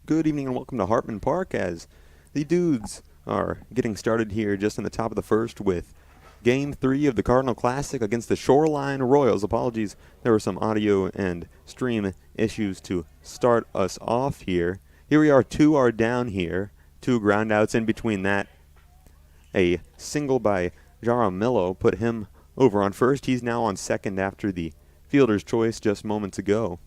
Good evening and welcome to Hartman Park as the Dudes are getting started here just in the top of the first with Game 3 of the Cardinal Classic against the Shoreline Royals. Apologies, there were some audio and stream issues to start us off here. Here we are, two are down here, two ground outs in between that. A single by Jaramillo put him over on first. He's now on second after the fielder's choice just moments ago.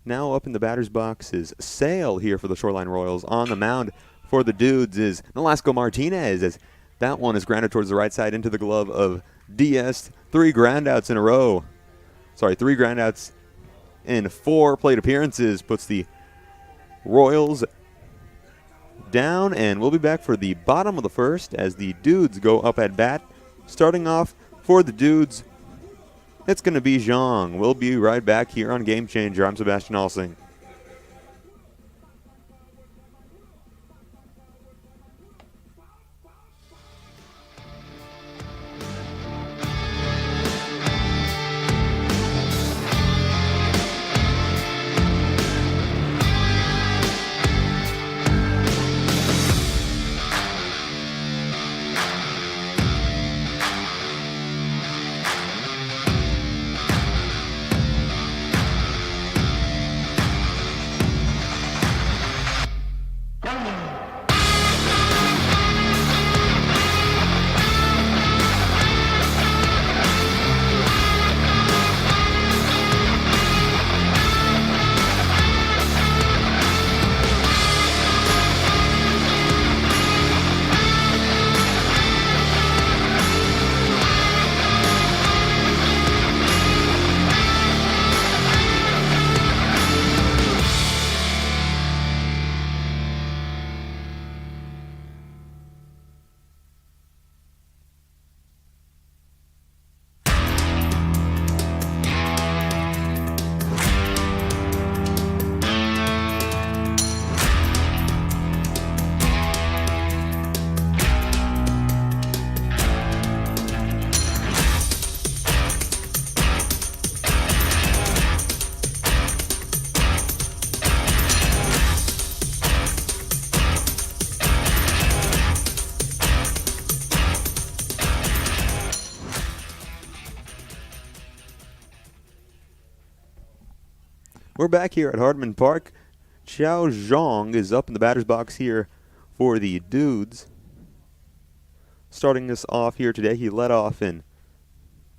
Now up in the batter's box is Sale here for the Shoreline Royals. On the mound for the Dudes is Nolasco Martinez, as that one is grounded towards the right side into the glove of Diaz. Three groundouts in a row. Three groundouts in 4 plate appearances puts the Royals down, and we'll be back for the bottom of the first as the Dudes go up at bat. Starting off for the Dudes, it's going to be Zhang. We'll be right back here on Game Changer. I'm Sebastian Alsing. We're back here at Hartman Park. Xiao Zhang is up in the batter's box here for the Dudes. Starting us off here today, he led off in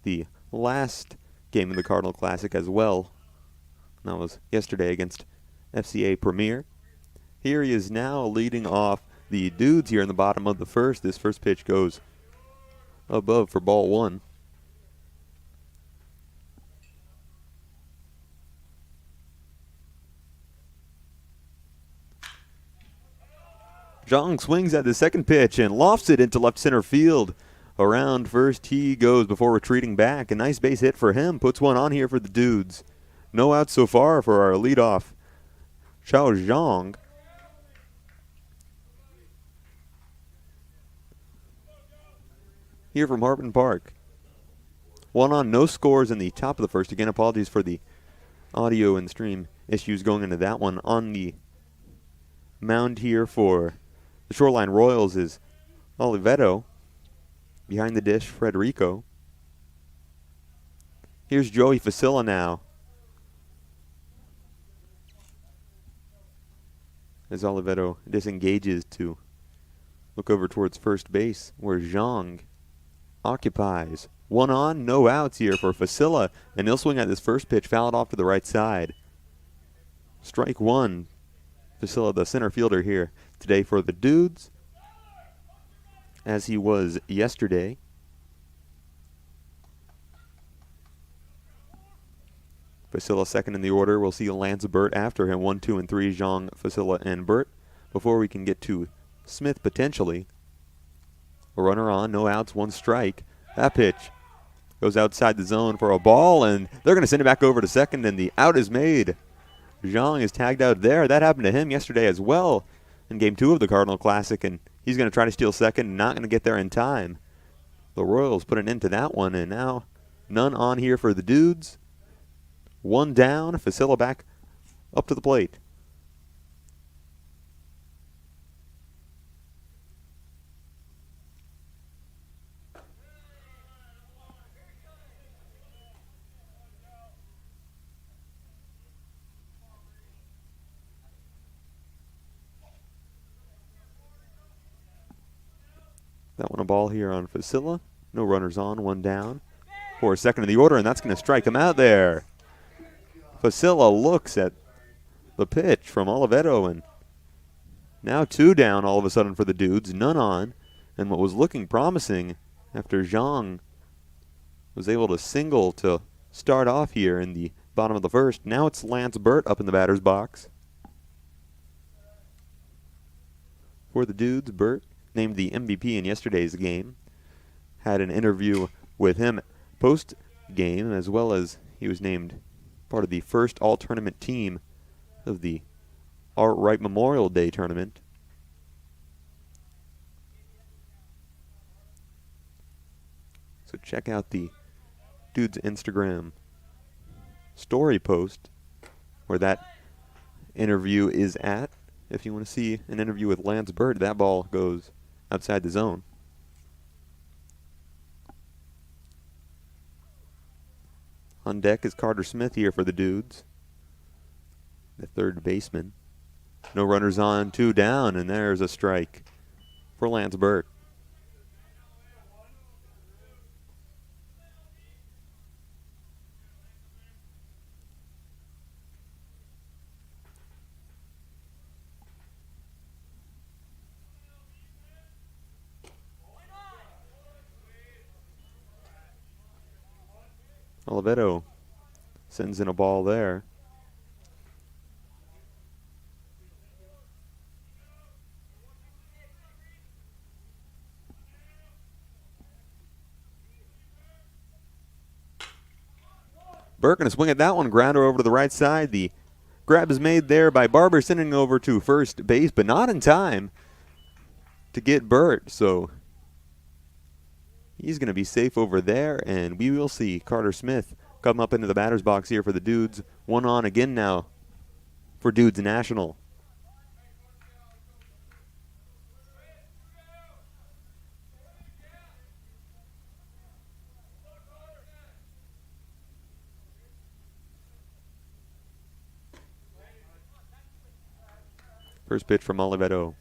the last game of the Cardinal Classic as well. That was yesterday against FCA Premier. Here he is now leading off the Dudes here in the bottom of the first. This first pitch goes above for ball 1. Zhang swings at the second pitch and lofts it into left center field. Around first he goes before retreating back. A nice base hit for him. Puts one on here for the Dudes. No outs so far for our leadoff, Xiao Zhang. Here from Hartman Park. 1 on, no scores in the top of the first. Again, apologies for the audio and stream issues going into that one. On the mound here for the Shoreline Royals is Oliveto. Behind the dish, Frederico. Here's Joey Facilla now, as Oliveto disengages to look over towards first base, where Zhang occupies. 1 on, no outs here for Facilla, and he'll swing at this first pitch, foul it off to the right side. Strike 1. Facilla, the center fielder here today for the Dudes, as he was yesterday. Facilla second in the order. We'll see Lance Burt after him. 1, 2, and 3, Zhang, Facilla, and Burt. Before we can get to Smith potentially. A runner on, no outs, 1 strike. That pitch goes outside the zone for a ball, and they're going to send it back over to second, and the out is made. Zhang is tagged out there. That happened to him yesterday as well in Game 2 of the Cardinal Classic, and he's going to try to steal second, not going to get there in time. The Royals put an end to that one, and now none on here for the Dudes. 1 down, Facilla back up to the plate. That one a ball here on Facilla. No runners on, one down. For a second of the order, and that's going to strike him out there. Facilla looks at the pitch from Oliveto, and now two down all of a sudden for the Dudes, none on. And what was looking promising after Zhang was able to single to start off here in the bottom of the first. Now it's Lance Burt up in the batter's box. For the Dudes, Burt, named the MVP in yesterday's game, had an interview with him post-game, as well as he was named part of the first all-tournament team of the Art Wright Memorial Day tournament. So check out the Dude's Instagram story post where that interview is at. If you want to see an interview with Lance Burt, that ball goes outside the zone. On deck is Carter Smith here for the Dudes, the third baseman. No runners on, two down, and there's a strike for Lance Burt. Oliveto sends in a ball there. Burke gonna swing at that one, grounder over to the right side. The grab is made there by Barber, sending over to first base, but not in time to get Burt, so he's going to be safe over there, and we will see Carter Smith come up into the batter's box here for the Dudes. One on again now for Dudes National. First pitch from Oliveto.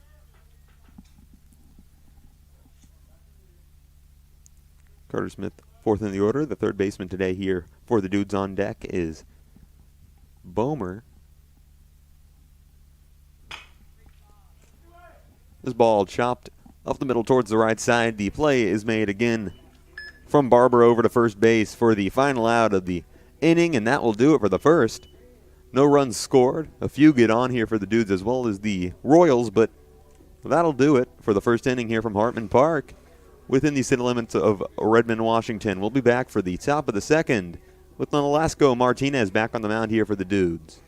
Carter Smith, fourth in the order. The third baseman today here for the Dudes on deck is Bomer. This ball chopped up the middle towards the right side. The play is made again from Barber over to first base for the final out of the inning, and that will do it for the first. No runs scored. A few get on here for the Dudes as well as the Royals, but that'll do it for the first inning here from Hartman Park within the city limits of Redmond, Washington. We'll be back for the top of the second with Nolasco Martinez back on the mound here for the Dudes.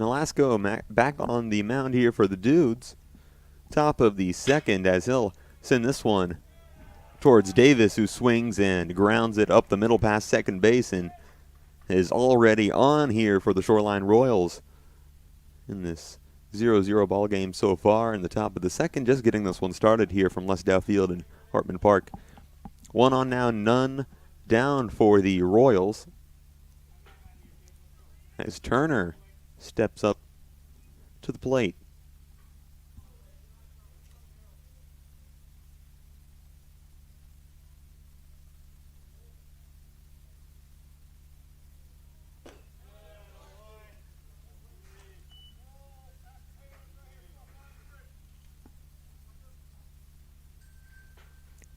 Nolasco back on the mound here for the Dudes. Top of the second as he'll send this one towards Davis, who swings and grounds it up the middle past second base and is already on here for the Shoreline Royals in this 0-0 ball game so far in the top of the second. Just getting this one started here from Lesdow Field in Hartman Park. One on now, none down for the Royals as Turner steps up to the plate.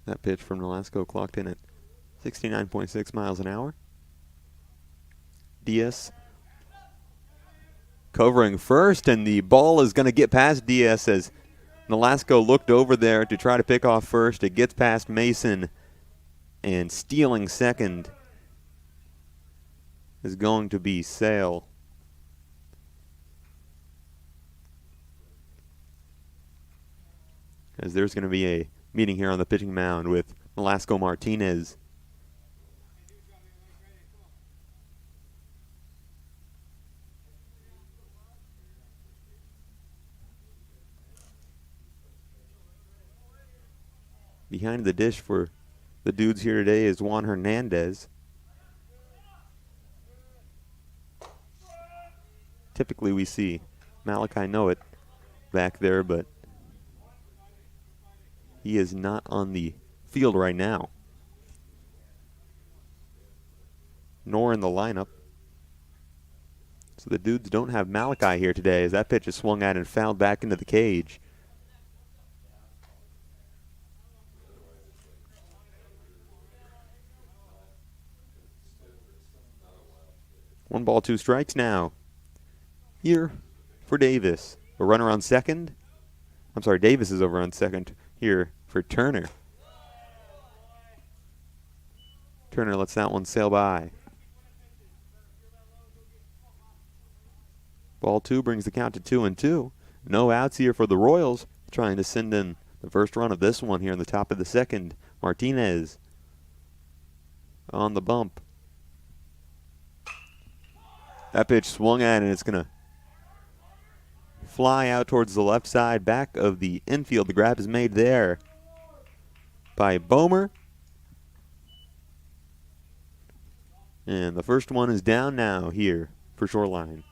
That pitch from Nolasco clocked in at 69.6 miles an hour. Diaz covering first, and the ball is going to get past Diaz as Nolasco looked over there to try to pick off first. It gets past Mason, and stealing second is going to be Sale. As there's going to be a meeting here on the pitching mound with Nolasco Martinez. Behind the dish for the Dudes here today is Juan Hernandez. Typically we see Malachi Noet back there, but he is not on the field right now, nor in the lineup. So the Dudes don't have Malachi here today as that pitch is swung at and fouled back into the cage. One ball, two strikes now. Here for Davis. A runner on second. I'm sorry, Davis is over on second here for Turner. Turner lets that one sail by. Ball two brings the count to 2-2. No outs here for the Royals, trying to send in the first run of this one here in the top of the second. Martinez on the bump. That pitch swung at, and it's going to fly out towards the left side, back of the infield. The grab is made there by Bomer. And the first one is down now here for Shoreline.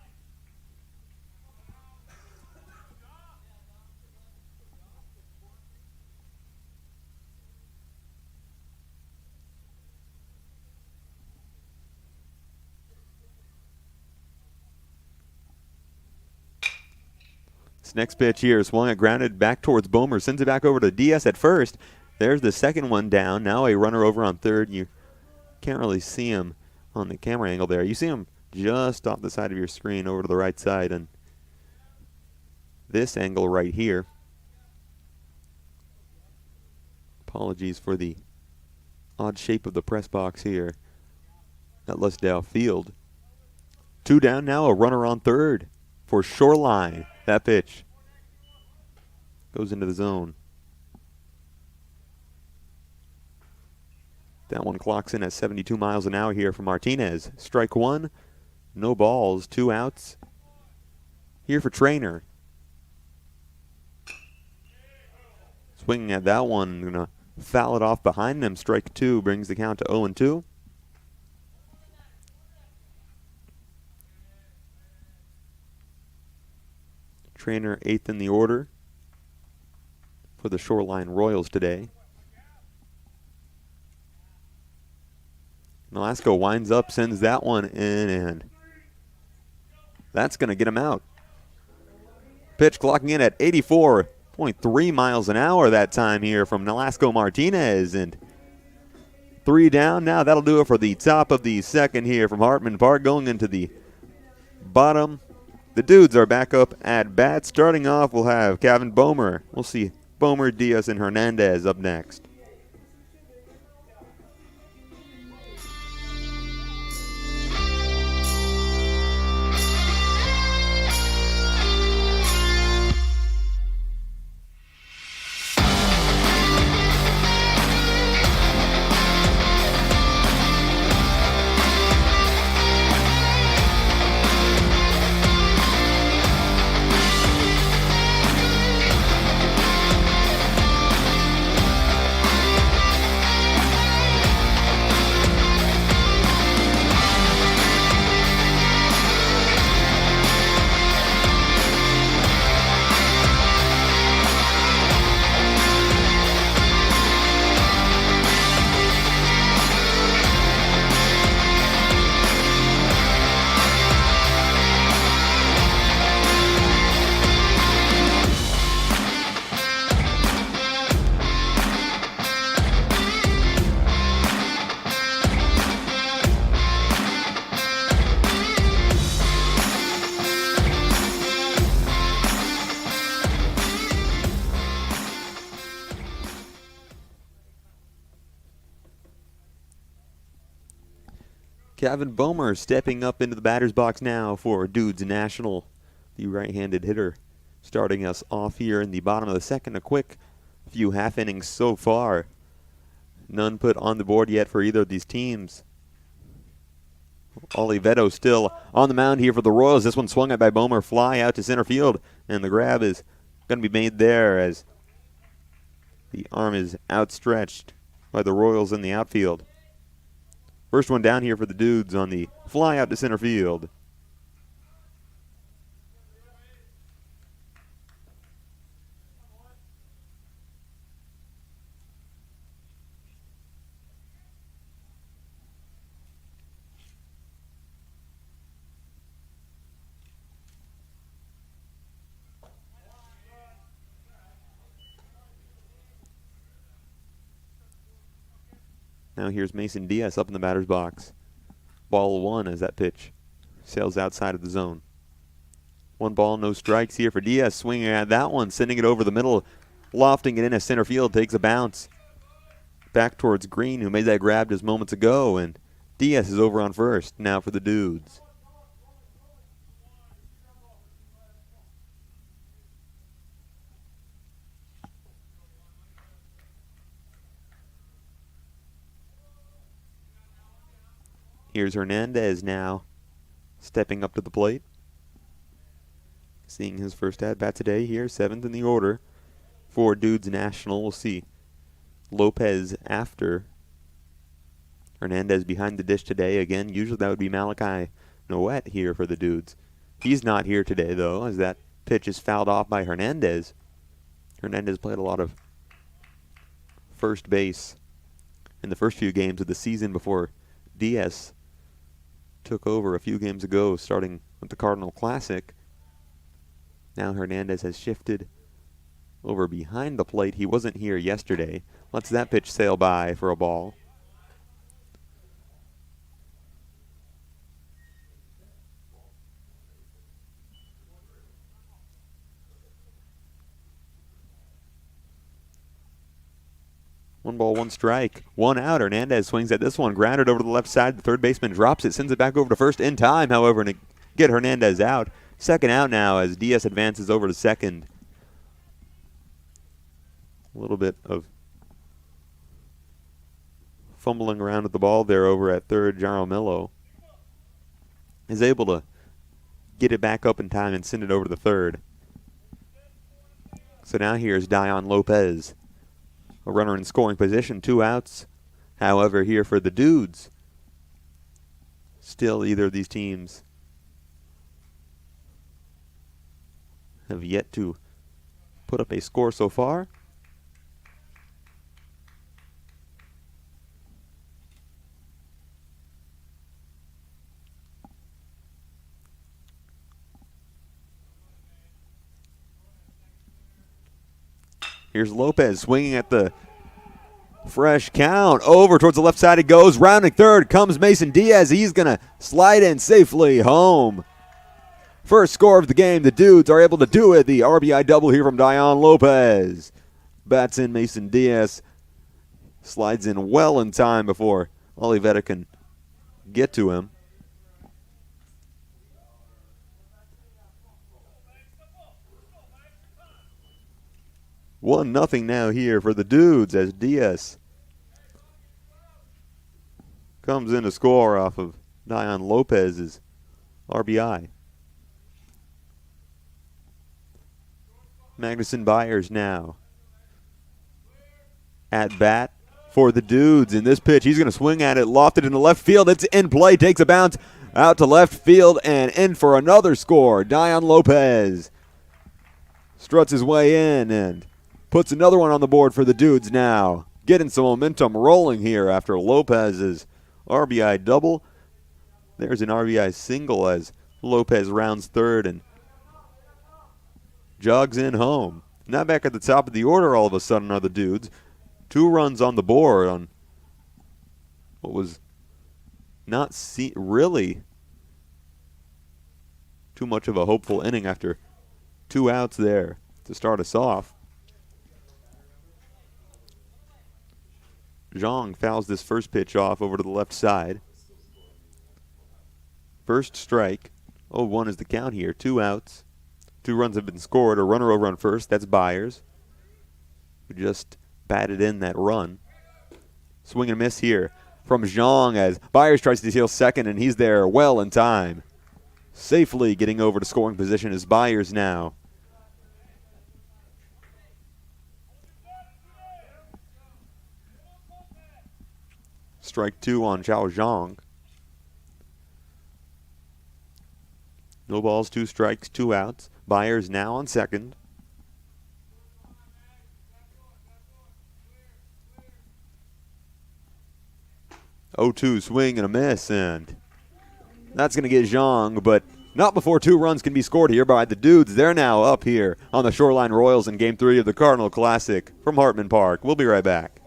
Next pitch here, swung at, grounded back towards Bomer, sends it back over to Diaz at first. There's the second one down. Now a runner over on third. You can't really see him on the camera angle there. You see him just off the side of your screen over to the right side, and this angle right here. Apologies for the odd shape of the press box here at Lusdale Field. Two down now, a runner on third for Shoreline. That pitch goes into the zone. That one clocks in at 72 miles an hour here for Martinez. Strike one, no balls, two outs. Here for Trainer. Swinging at that one, gonna foul it off behind him. Strike two brings the count to 0-2. Trainer eighth in the order for the Shoreline Royals today. Nolasco winds up, sends that one in, and that's going to get him out. Pitch clocking in at 84.3 miles an hour that time here from Nolasco Martinez, and three down. Now that'll do it for the top of the second here from Hartman Park, going into the bottom. The Dudes are back up at bat. Starting off, we'll have Kevin Bomer. We'll see Bomer, Diaz, and Hernandez up next. Kevin Bomer stepping up into the batter's box now for Dudes National, the right-handed hitter, starting us off here in the bottom of the second. A quick few half innings so far. None put on the board yet for either of these teams. Oliveto still on the mound here for the Royals. This one swung at by Bomer, fly out to center field, and the grab is going to be made there as the arm is outstretched by the Royals in the outfield. First one down here for the Dudes on the fly out to center field. Now here's Mason Diaz up in the batter's box. Ball one as that pitch sails outside of the zone. 1 ball, no strikes here for Diaz. Swinging at that one, sending it over the middle, lofting it in as center field, takes a bounce. Back towards Green, who made that grab just moments ago, and Diaz is over on first now for the Dudes. Here's Hernandez now stepping up to the plate. Seeing his first at-bat today here, 7th in the order for Dudes National. We'll see Lopez after. Hernandez behind the dish today. Again, usually that would be Malachi Noet here for the Dudes. He's not here today, though, as that pitch is fouled off by Hernandez. Hernandez played a lot of first base in the first few games of the season before Diaz took over a few games ago, starting with the Cardinal Classic. Now Hernandez has shifted over behind the plate. He wasn't here yesterday. Lets that pitch sail by for a ball. One ball, one strike, one out. Hernandez swings at this one, grounded over to the left side. The third baseman drops it, sends it back over to first in time, however, to get Hernandez out. Second out now as Diaz advances over to second. A little bit of fumbling around with the ball there over at third. Jaramillo is able to get it back up in time and send it over to third. So now here's Dion Lopez. A runner in scoring position, 2 outs. However, here for the Dudes, still either of these teams have yet to put up a score so far. Here's Lopez swinging at the fresh count. Over towards the left side it goes. Rounding third comes Mason Diaz. He's going to slide in safely home. First score of the game. The Dudes are able to do it. The RBI double here from Dion Lopez. Bats in Mason Diaz. Slides in well in time before Oliveto can get to him. 1-0 now here for the Dudes as Diaz comes in to score off of Dion Lopez's RBI. Magnuson Byers now at bat for the Dudes. In this pitch, he's going to swing at it, lofted into left field. It's in play, takes a bounce out to left field and in for another score. Dion Lopez struts his way in and puts another one on the board for the Dudes now. Getting some momentum rolling here after Lopez's RBI double. There's an RBI single as Lopez rounds third and jogs in home. Now back at the top of the order all of a sudden are the Dudes. 2 runs on the board on what was not really too much of a hopeful inning after 2 outs there to start us off. Zhang fouls this first pitch off over to the left side. First strike. 0-1 is the count here. 2 outs. 2 runs have been scored. A runner over on first. That's Byers, who just batted in that run. Swing and a miss here from Zhang as Byers tries to steal second, and he's there well in time. Safely getting over to scoring position is Byers now. Strike 2 on Zhao Zhang. No balls, 2 strikes, 2 outs. Byers now on second. Oh, 2 swing and a miss, and that's going to get Zhang, but not before 2 runs can be scored here by the Dudes. They're now up here on the Shoreline Royals in Game 3 of the Cardinal Classic from Hartman Park. We'll be right back.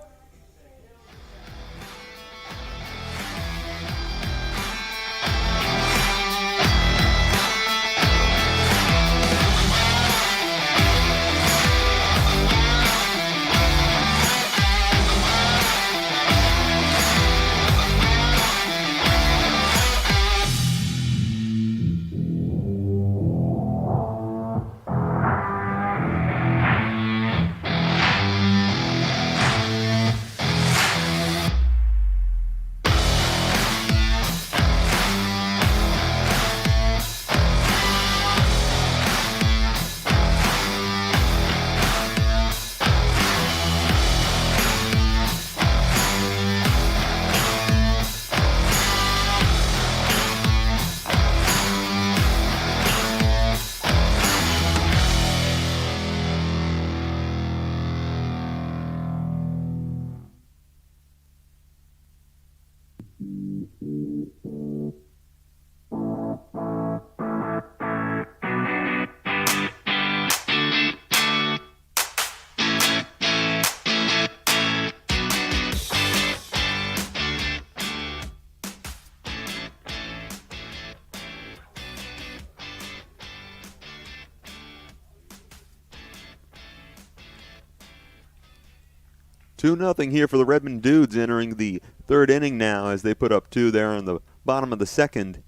Two nothing here for the Redmond Dudes entering the third inning now as they put up 2 there in the bottom of the second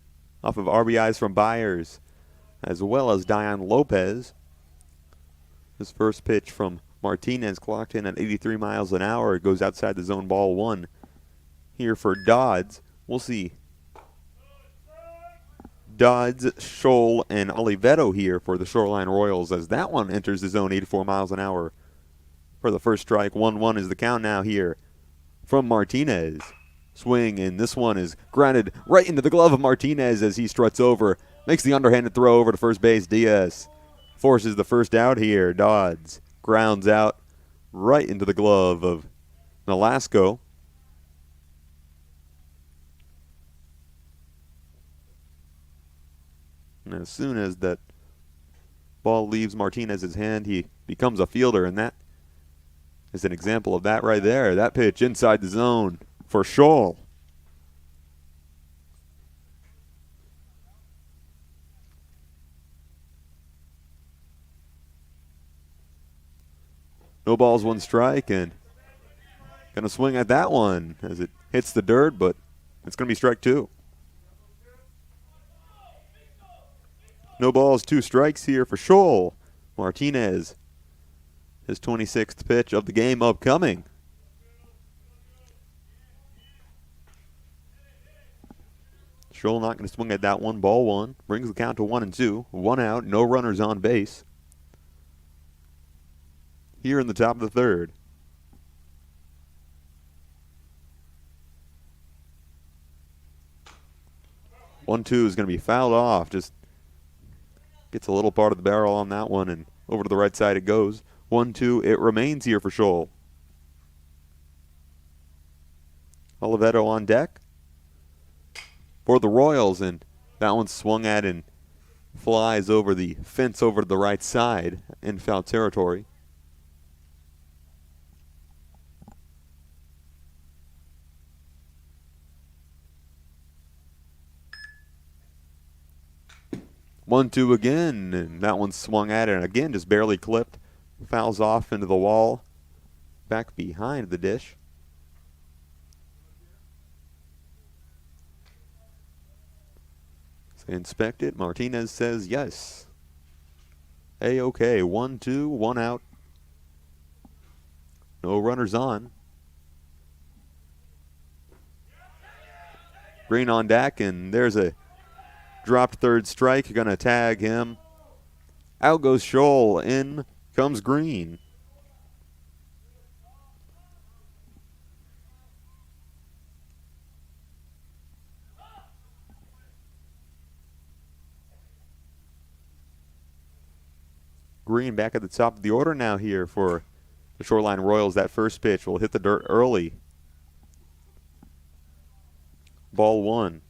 off of RBIs from Byers as well as Dion Lopez. His first pitch from Martinez clocked in at 83 miles an hour. It goes outside the zone, ball 1 here for Dodds. We'll see Dodds, Scholl, and Oliveto here for the Shoreline Royals as that one enters the zone, 84 miles an hour. For the first strike, 1-1 is the count now here from Martinez. Swing, and this one is grounded right into the glove of Martinez as he struts over. Makes the underhanded throw over to first base. Diaz forces the first out here. Dodds grounds out right into the glove of Nolasco. And as soon as that ball leaves Martinez's hand, he becomes a fielder, and that is an example of that right there. That pitch inside the zone for Scholl. No balls, 1 strike, and going to swing at that one as it hits the dirt, but it's going to be strike 2. No balls, 2 strikes here for Scholl. Martinez, his 26th pitch of the game upcoming. Scholl not going to swing at that one. Ball 1. Brings the count to 1-2. 1 out. No runners on base. Here in the top of the third. 1-2 is going to be fouled off. Just gets a little part of the barrel on that one, and over to the right side it goes. 1-2, it remains here for Scholl. Oliveto on deck for the Royals, and that one swung at and flies over the fence over to the right side in foul territory. 1-2 again, and that one swung at it, and again just barely clipped. Fouls off into the wall, back behind the dish. Inspect it. Martinez says yes. A-OK. 1-2, 1 out. No runners on. Green on deck, and there's a dropped third strike. Going to tag him. Out goes Shoal. In comes Green. Green back at the top of the order now here for the Shoreline Royals. That first pitch will hit the dirt early. Ball 1.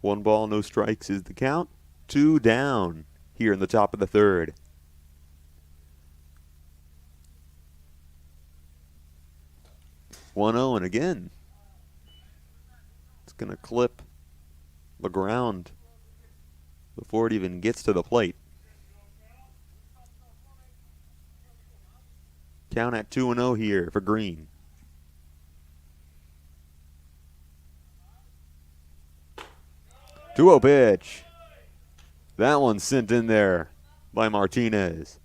1 ball, no strikes is the count. 2 down here in the top of the third. One 0, and again, it's going to clip the ground before it even gets to the plate. Count at 2-0 here for Green. Two-0 pitch. That one sent in there by Martinez.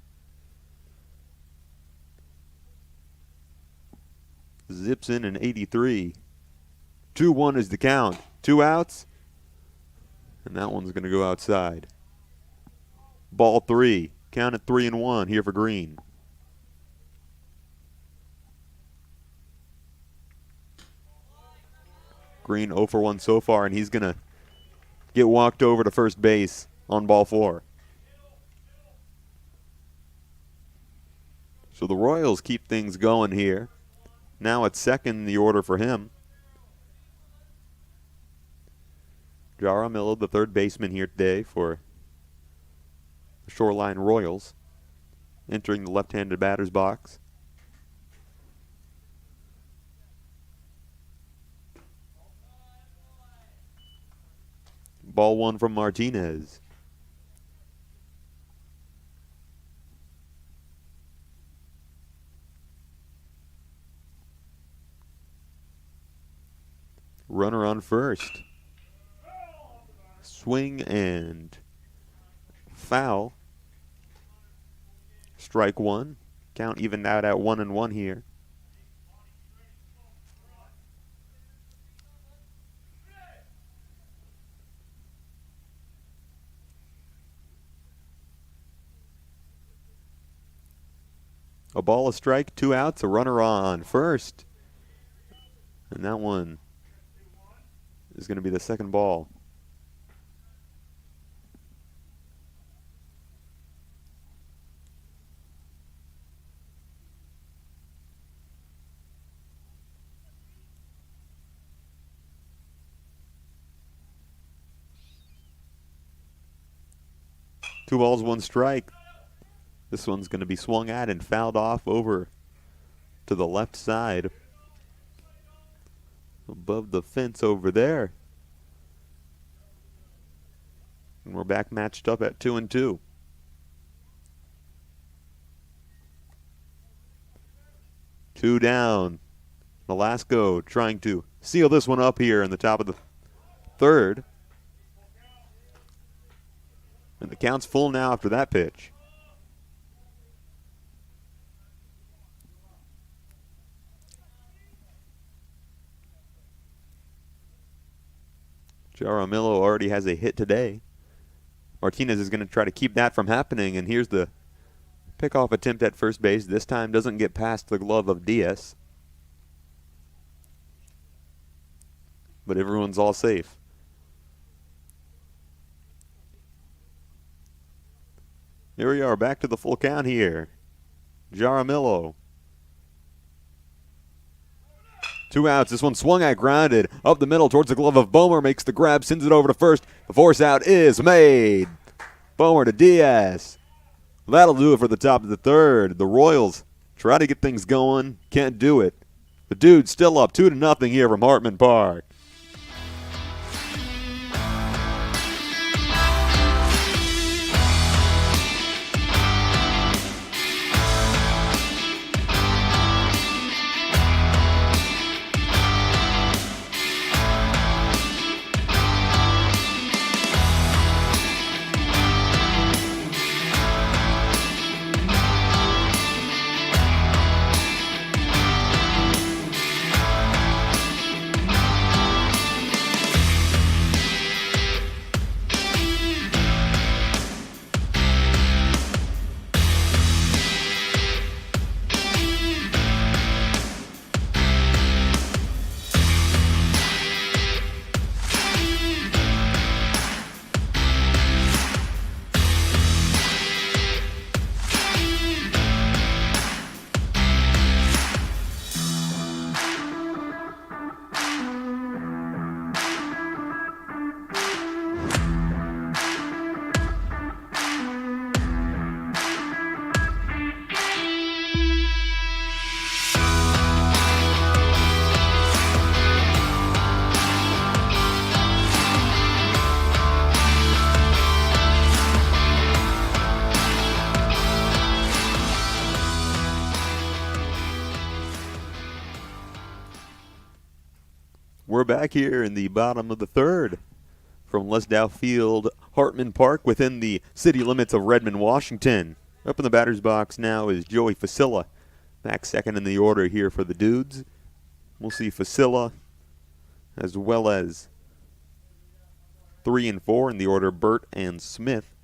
Zips in an 83. 2-1 is the count. 2 outs. And that one's going to go outside. Ball 3. Count at 3-1 here for Green. Green 0 for 1 so far, and he's going to get walked over to first base on ball 4. So the Royals keep things going here. Now at second in the order for him. Jaramillo, the third baseman here today for the Shoreline Royals, entering the left-handed batter's box. Ball 1 from Martinez. Runner on first. Swing and foul. Strike 1. Count evened out at 1-1 here. A ball, a strike, 2 outs, a runner on first. And that one is going to be the second ball. Two balls, 1 strike. This one's going to be swung at and fouled off over to the left side. Above the fence over there. And we're back matched up at 2-2. Two down. Velasco trying to seal this one up here in the top of the third. And the count's full now after that pitch. Jaramillo already has a hit today. Martinez is going to try to keep that from happening, and here's the pickoff attempt at first base. This time doesn't get past the glove of Diaz. But everyone's all safe. Here we are, back to the full count here. Jaramillo. 2 outs. This one swung at, grounded up the middle towards the glove of Bomer. Makes the grab, sends it over to first. The force out is made. Bomer to Diaz. That'll do it for the top of the third. The Royals try to get things going. Can't do it. The Dudes still up 2-0 here from Hartman Park. we're back here in the bottom of the third from Lesdow Field, Hartman Park, within the city limits of Redmond, Washington. Up in the batter's box now is Joey Facilla, back second in the order here for the Dudes. We'll see Facilla as well as 3 and 4 in the order, Burt and Smith.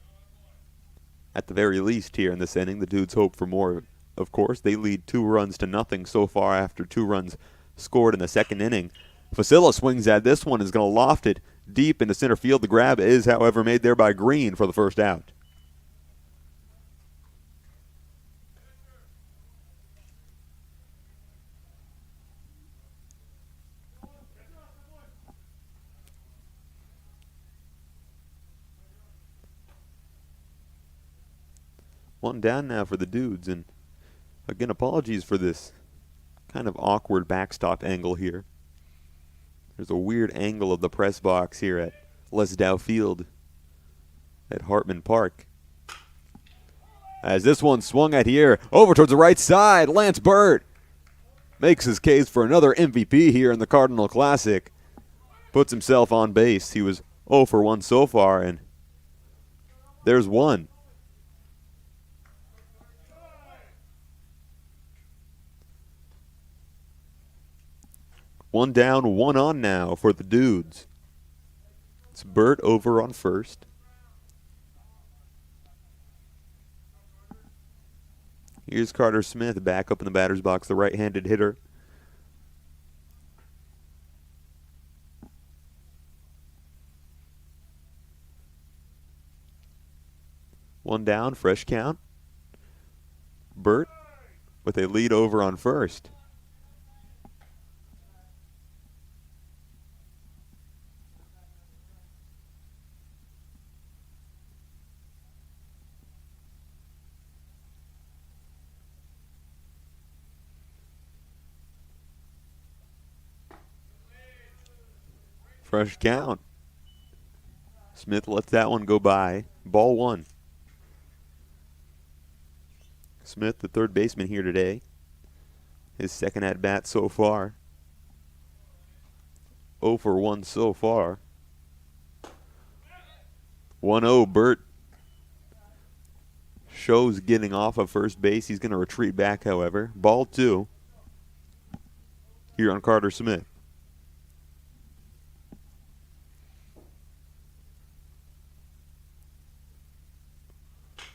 At the very least here in this inning, the Dudes hope for more, of course. They lead 2-0 so far after 2 runs scored in the second inning. Facilla swings at this one, is going to loft it deep into center field. The grab is, however, made there by Green for the first out. One down now for the Dudes, and again, apologies for this kind of awkward backstop angle here. There's a weird angle of the press box here at Lesdow Field at Hartman Park. As this one swung at here, over towards the right side, Lance Burt makes his case for another MVP here in the Cardinal Classic. Puts himself on base. He was 0 for 1 so far, and there's one. One down, one on now for the Dudes. It's Burt over on first. Here's Carter Smith back up in the batter's box, the right-handed hitter. One down, fresh count. Burt with a lead over on first. Fresh count. Smith lets that one go by. Ball one. Smith, the third baseman here today. His second at-bat so far. 0 for 1 so far. 1-0, Burt shows getting off of first base. He's going to retreat back, however. Ball two here on Carter Smith.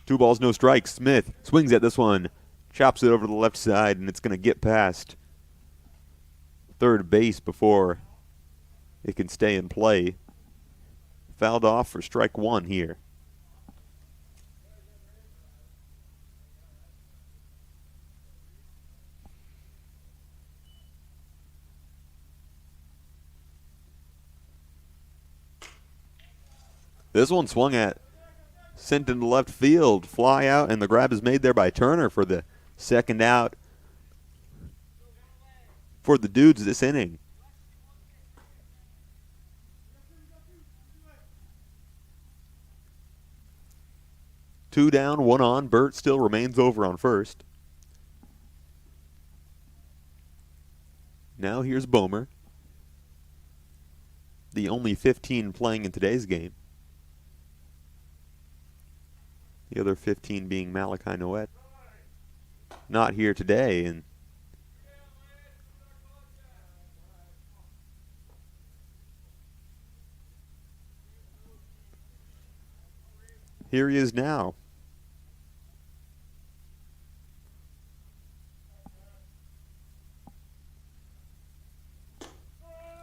Two balls, no strikes. Smith swings at this one, chops it over to the left side, and it's going to get past third base before it can stay in play. Fouled off for strike one here. This one swung at, sent into left field, fly out, and the grab is made there by Turner for the second out for the Dudes this inning. Two down, one on. Burt still remains over on first. Now here's Bomer, the only 15 playing in today's game. The other 15 being Malachi Noet. Not here today. And here he is now.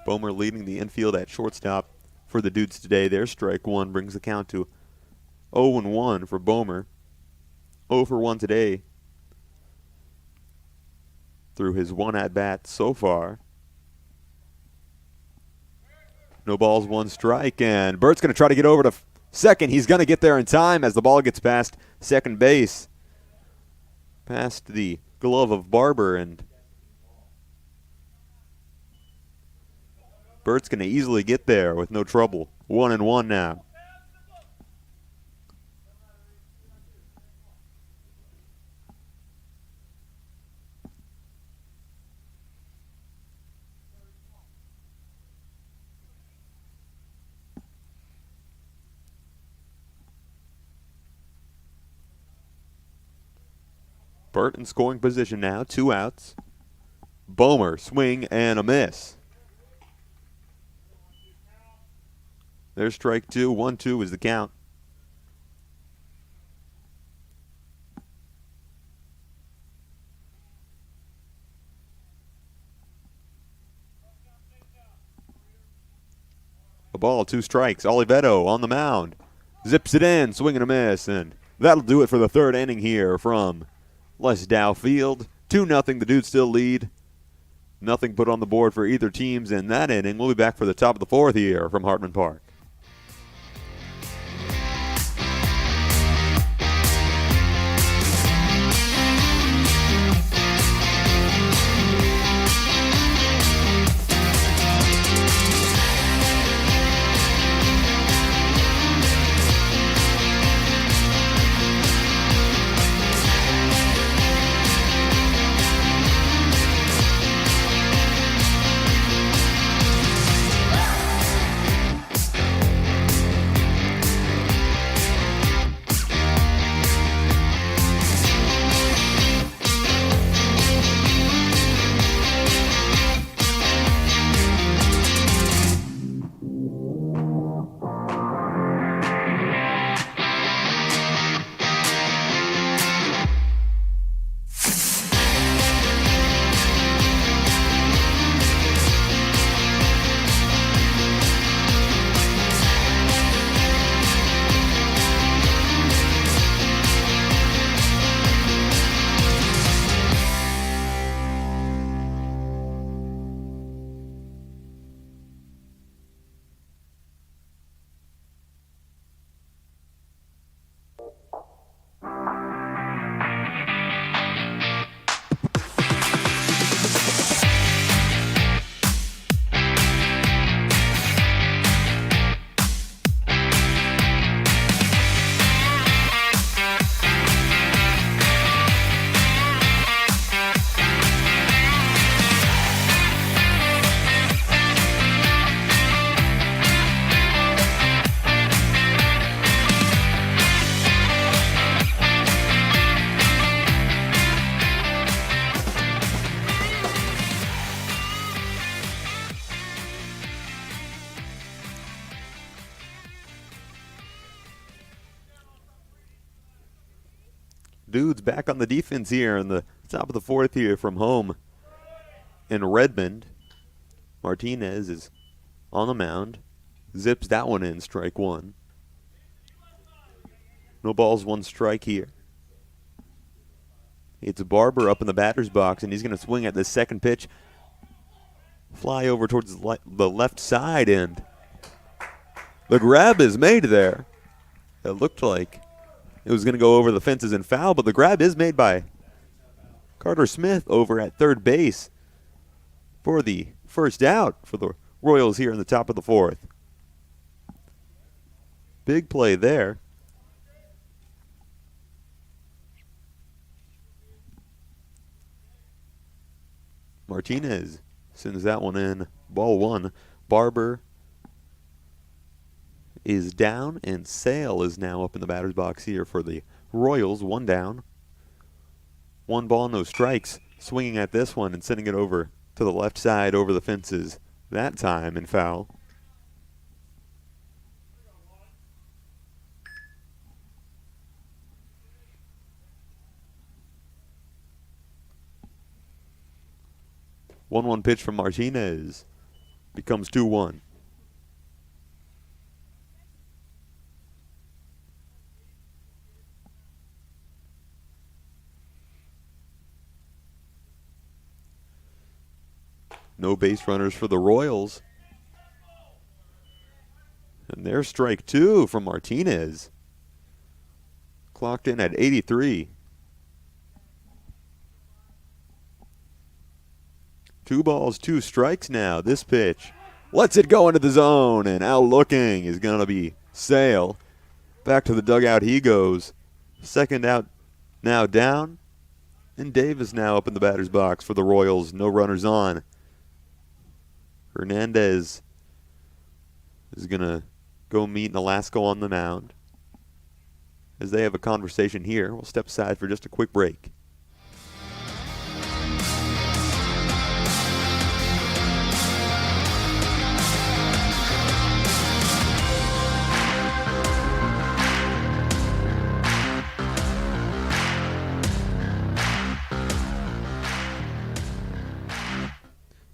Bomer leading the infield at shortstop for the Dudes today. Their strike one brings the count to 0-1 for Bomer. 0 for 1 today through his one at-bat so far. No balls, one strike, and Burt's going to try to get over to second. He's going to get there in time as the ball gets past second base. Past the glove of Barber, and Burt's going to easily get there with no trouble. 1-1 now. Burt in scoring position now, 2 outs. Bomer, swing and a miss. There's strike 2, 1-2 is the count. A ball, 2 strikes. Oliveto on the mound. Zips it in, swing and a miss, and that'll do it for the 3rd inning here from Les Dow Field. 2-0, the Dudes still lead. Nothing put on the board for either teams in that inning. We'll be back for the top of the 4th here from Hartman Park. Dudes back on the defense here in the top of the 4th here from home in Redmond. Martinez is on the mound. Zips that one in, strike 1. No balls, 1 strike here. It's Barber up in the batter's box, and he's going to swing at the second pitch. Fly over towards the left side, and the grab is made there. It looked like it was going to go over the fences and foul, but the grab is made by Carter Smith over at third base for the first out for the Royals here in the top of the 4th. Big play there. Martinez sends that one in. Ball 1. Barber is down, and Sale is now up in the batter's box here for the Royals. 1 down. 1 ball, no strikes. Swinging at this one and sending it over to the left side over the fences. That time in foul. One pitch from Martinez becomes 2-1. No base runners for the Royals. And there's strike 2 from Martinez. Clocked in at 83. 2 balls, 2 strikes now. This pitch lets it go into the zone, and out looking is going to be Sale. Back to the dugout he goes. Second out now down, and Davis now up in the batter's box for the Royals. No runners on. Hernandez is going to go meet Nolasco on the mound. As they have a conversation here, we'll step aside for just a quick break.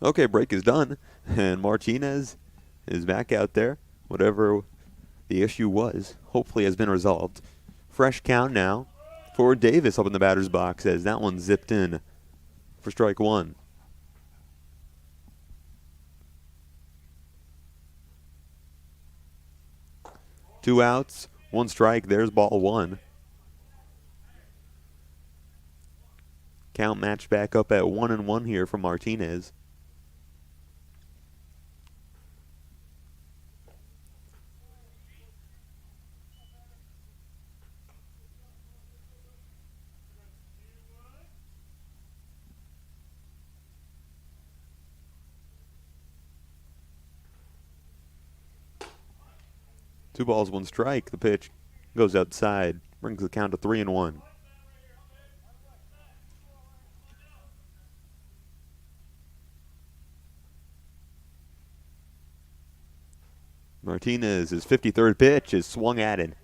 Okay, break is done, and Martinez is back out there. Whatever the issue was, hopefully has been resolved. Fresh count now for Davis up in the batter's box as that one zipped in for strike one. Two outs, one strike. There's ball one. Count matched back up at 1-1 here from Martinez. Two balls, one strike. The pitch goes outside, brings the count to 3-1. Martinez's 53rd pitch is swung at it,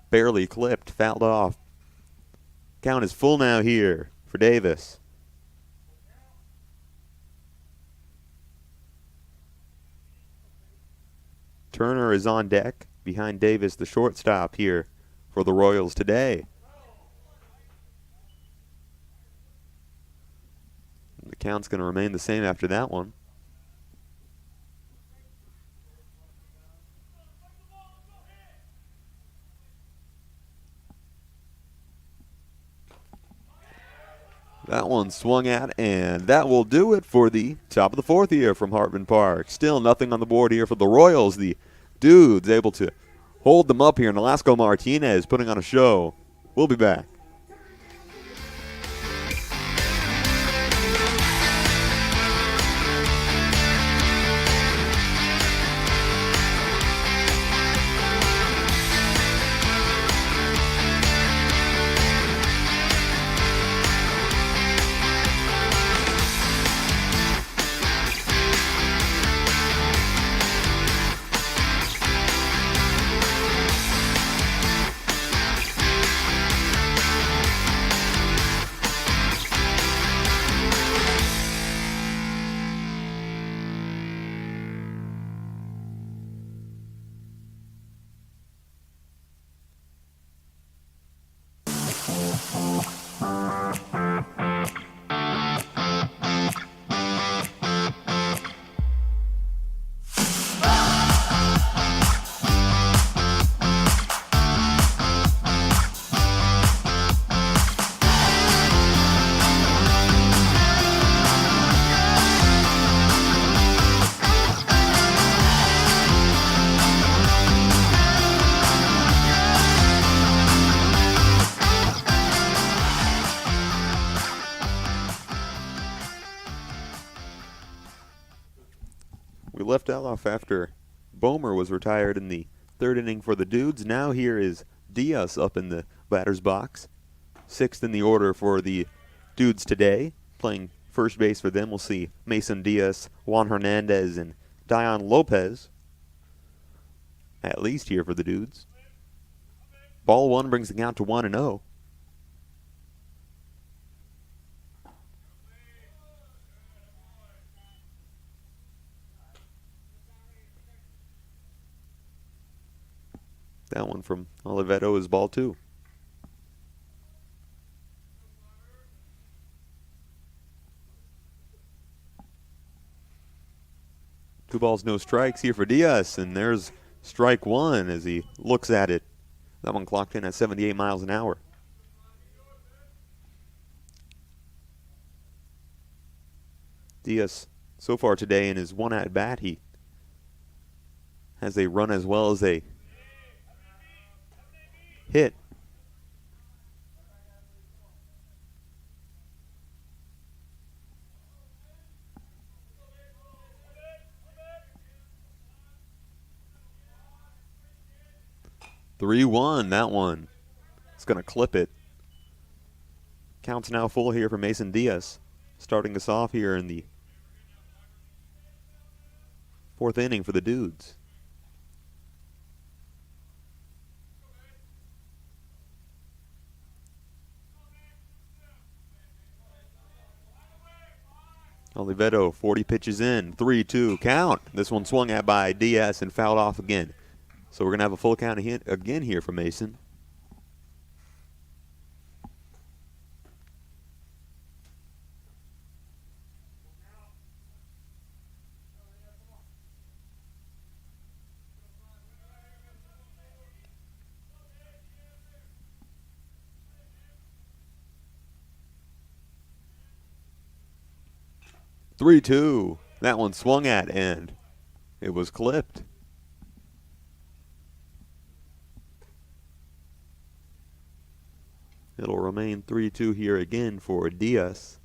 barely clipped, fouled off. Count is full now here for Davis. Turner is on deck behind Davis, the shortstop here for the Royals today. The count's going to remain the same after that one. That one swung at, and that will do it for the top of the fourth here from Hartman Park. Still nothing on the board here for the Royals. The Dudes able to hold them up here. Nolasco Martinez putting on a show. We'll be back. We left off after Bomer was retired in the third inning for the Dudes. Now here is Diaz up in the batter's box. Sixth in the order for the Dudes today. Playing first base for them, we'll see Mason Diaz, Juan Hernandez, and Dion Lopez. At least here for the Dudes. Ball one brings the count to 1-0. That one from Oliveto is ball two. Two balls, no strikes here for Diaz, and there's strike one as he looks at it. That one clocked in at 78 miles an hour. Diaz, so far today in his one at-bat, he has a run as well as a hit. (3-1), that one. It's going to clip it. Count's now full here for Mason Diaz, starting us off here in the fourth inning for the Dudes. Oliveto, 40 pitches in, 3-2, count. This one swung at by Diaz and fouled off again. So we're going to have a full count again here for Mason. Three-two. That one swung at and it was clipped. It'll remain 3-2 here again for Diaz.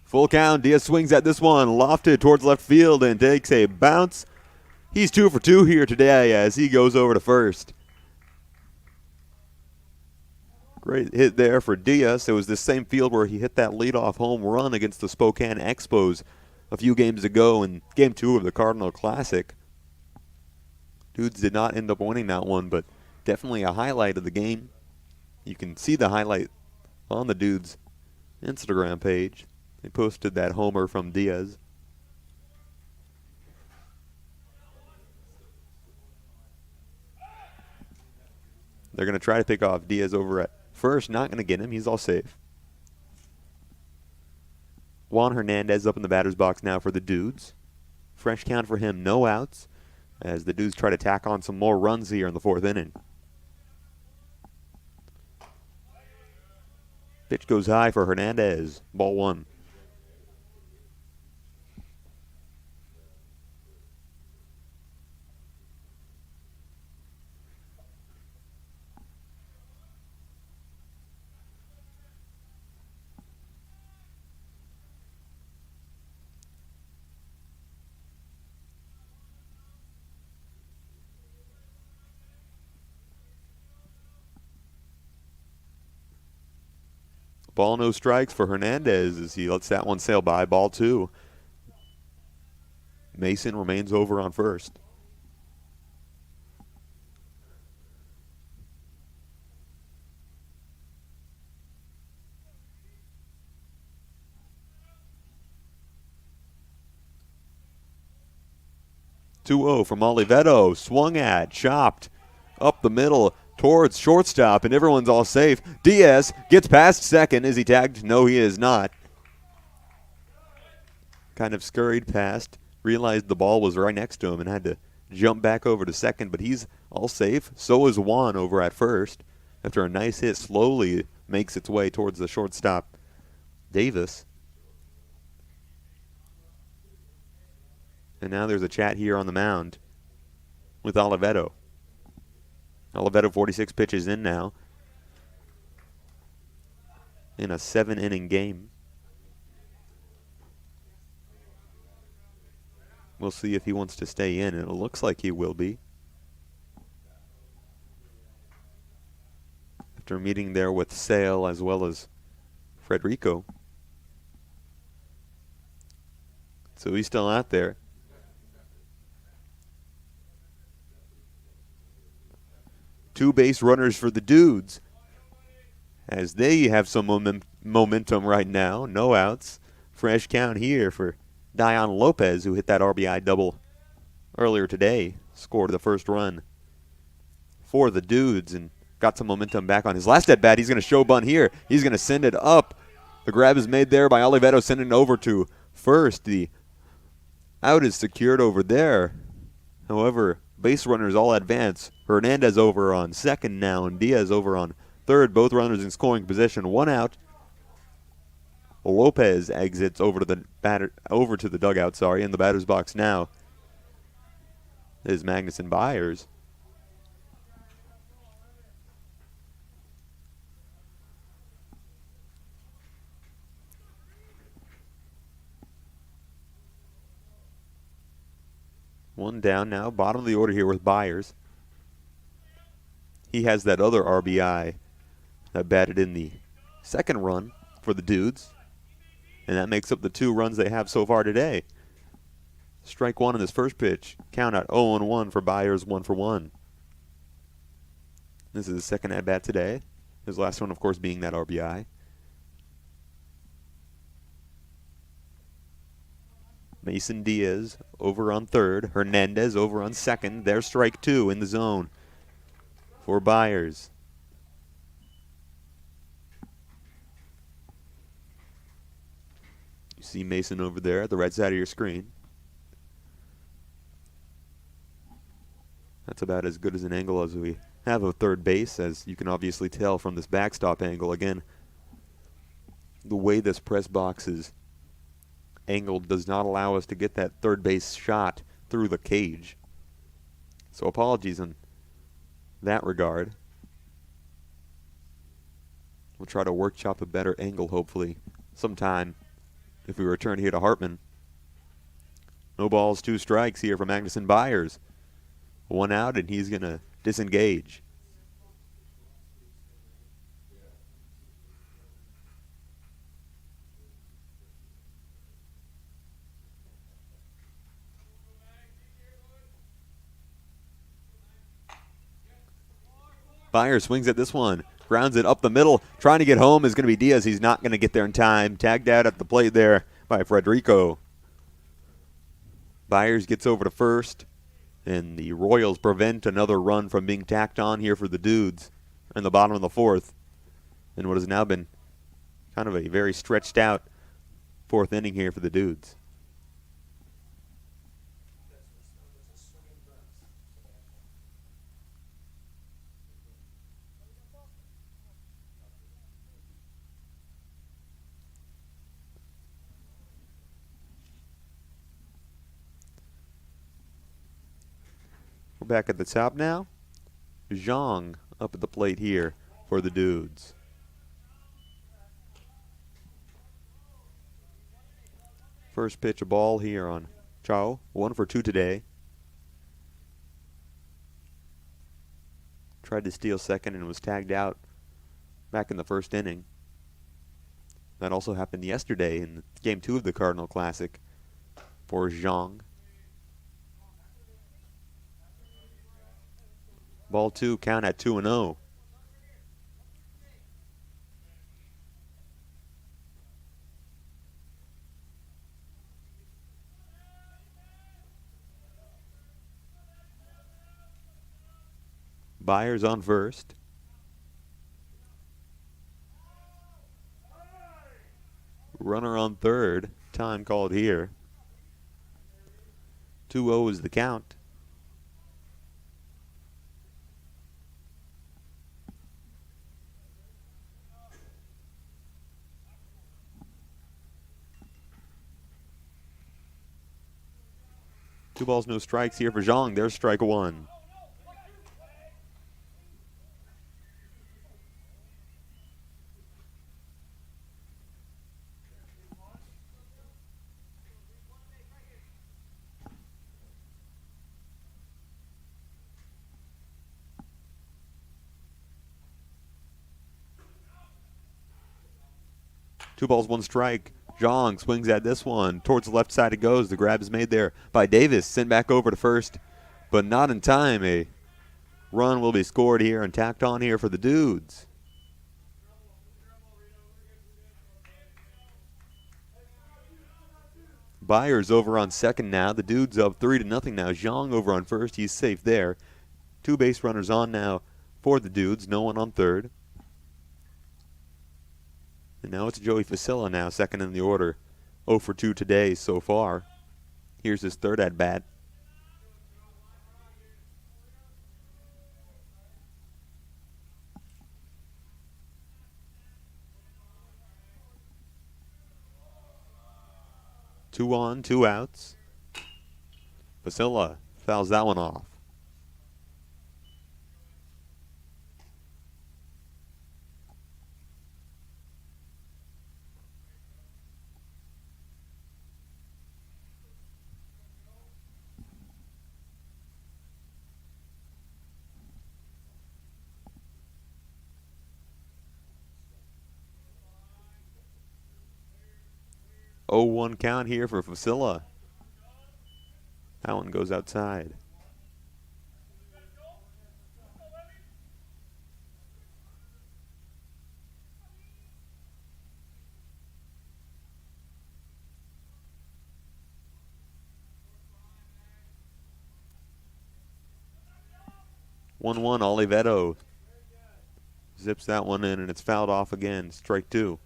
Full count. Diaz swings at this one, lofted towards left field and takes a bounce. He's 2 for 2 here today as he goes over to first. Great hit there for Diaz. It was the same field where he hit that leadoff home run against the Spokane Expos a few games ago in Game 2 of the Cardinal Classic. Dudes did not end up winning that one, but definitely a highlight of the game. You can see the highlight on the Dudes' Instagram page. They posted that homer from Diaz. They're going to try to pick off Diaz over at first. Not going to get him. He's all safe. Juan Hernandez up in the batter's box now for the Dudes. Fresh count for him, no outs, as the Dudes try to tack on some more runs here in the 4th inning. Pitch goes high for Hernandez. Ball 1. Ball, no strikes for Hernandez as he lets that one sail by. Ball 2. Mason remains over on first. Two-0 from Oliveto. Swung at, chopped up the middle towards shortstop, and everyone's all safe. Diaz gets past second. Is he tagged? No, he is not. Kind of scurried past, realized the ball was right next to him and had to jump back over to second, but he's all safe. So is Juan over at first. After a nice hit, slowly makes its way towards the shortstop, Davis. And now there's a chat here on the mound with Oliveto. Oliveto 46 pitches in now in a 7-inning game. We'll see if he wants to stay in, and it looks like he will be. After meeting there with Sale as well as Frederico. So he's still out there. Two base runners for the Dudes as they have some momentum right now. No outs. Fresh count here for Dion Lopez, who hit that RBI double earlier today. Scored the first run for the Dudes and got some momentum back on his last at bat. He's going to show bunt here. He's going to send it up. The grab is made there by Oliveto, sending it over to first. The out is secured over there. However, base runners all advance. Hernandez over on second now, and Diaz over on third. Both runners in scoring position. One out. Lopez exits over to the dugout. In the batter's box now is Magnuson Byers. One down now, bottom of the order here with Byers. He has that other RBI that batted in the second run for the Dudes. and that makes up the 2 runs they have so far today. Strike 1 on his first pitch. Count at 0-1 for Byers, 1 for 1. This is his second at-bat today. His last one, of course, being that RBI. Mason Diaz over on third. Hernandez over on second. There's strike 2 in the zone for Byers. You see Mason over there at the right side of your screen. That's about as good as an angle as we have of third base, as you can obviously tell from this backstop angle. Again, the way this press box is angled does not allow us to get that third base shot through the cage. So apologies in that regard. We'll try to workshop a better angle, hopefully, sometime if we return here to Hartman. No balls, 2 strikes here for Magnuson Byers. 1 out, and he's going to disengage. Byers swings at this one, grounds it up the middle. Trying to get home is going to be Diaz. He's not going to get there in time. Tagged out at the plate there by Frederico. Byers gets over to first, and the Royals prevent another run from being tacked on here for the Dudes in the bottom of the 4th. In what has now been kind of a very stretched out 4th inning here for the Dudes. We're back at the top now. Zhang up at the plate here for the Dudes. First pitch, a ball here on Chao. 1 for 2 today. Tried to steal second and was tagged out back in the 1st inning. That also happened yesterday in Game 2 of the Cardinal Classic for Zhang. Ball 2, count at 2-0. Byers on first. Runner on third. Time called here. 2-0 is the count. Two balls, no strikes here for Zhang. There's strike 1. Two balls, 1 strike. Zhang swings at this one. Towards the left side it goes. The grab is made there by Davis. Sent back over to first, but not in time. A run will be scored here and tacked on here for the Dudes. Byers over on second now. The Dudes up 3-0 now. Zhang over on first. He's safe there. 2 base runners on now for the Dudes. No one on third. And now it's Joey Facilla now, second in the order. 0 for 2 today so far. Here's his third at-bat. Two on, 2 outs. Facilla fouls that one off. 0-1 count here for Facilla. That one goes outside. One Oliveto zips that one in, and it's fouled off again. Strike two.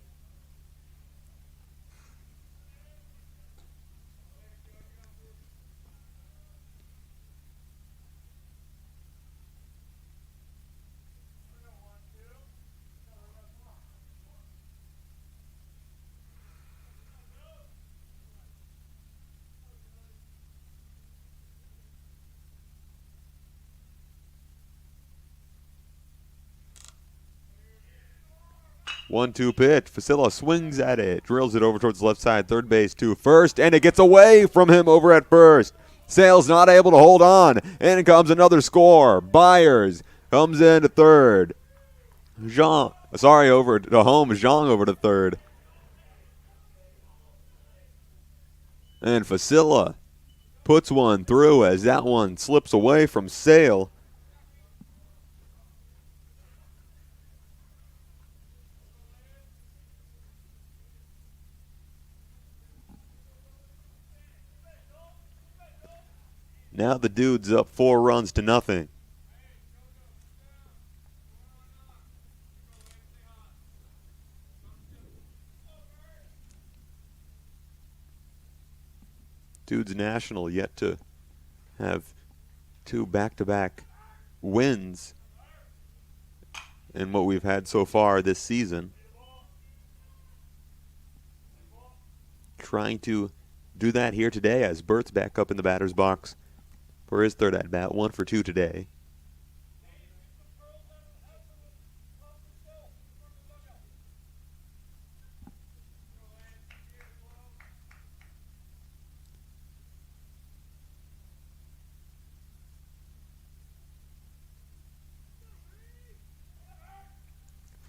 One-two pitch. Facilla swings at it, drills it over towards the left side, third base to first, and it gets away from him over at first. Sale's not able to hold on. In comes another score. Byers comes in to third. Over to home. Zhang over to third. And Facilla puts one through as that one slips away from Sale. Now the Dudes up 4 runs to nothing. Dudes National yet to have 2 back-to-back wins in what we've had so far this season. Trying to do that here today as Bert's back up in the batter's box for his third at-bat, 1 for 2 today.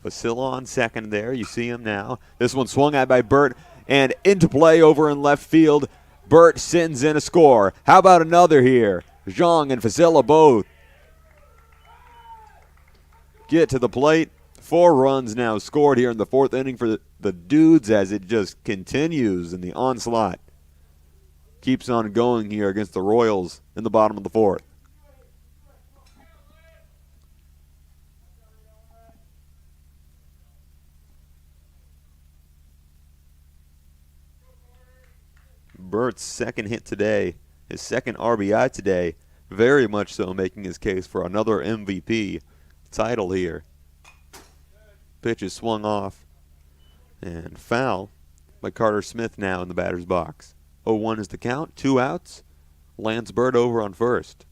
Facilla on second there. You see him now. This one swung at by Bert and into play over in left field. Bert sends in a score. How about another here? Zhang and Facilla both get to the plate. 4 runs now scored here in the 4th inning for the Dudes as it just continues in the onslaught. Keeps on going here against the Royals in the bottom of the 4th. Bert's second hit today, his second RBI today, very much so making his case for another MVP title here. Pitch is swung off and foul by Carter Smith now in the batter's box. 0-1 is the count, 2 outs. Lance Bert over on first.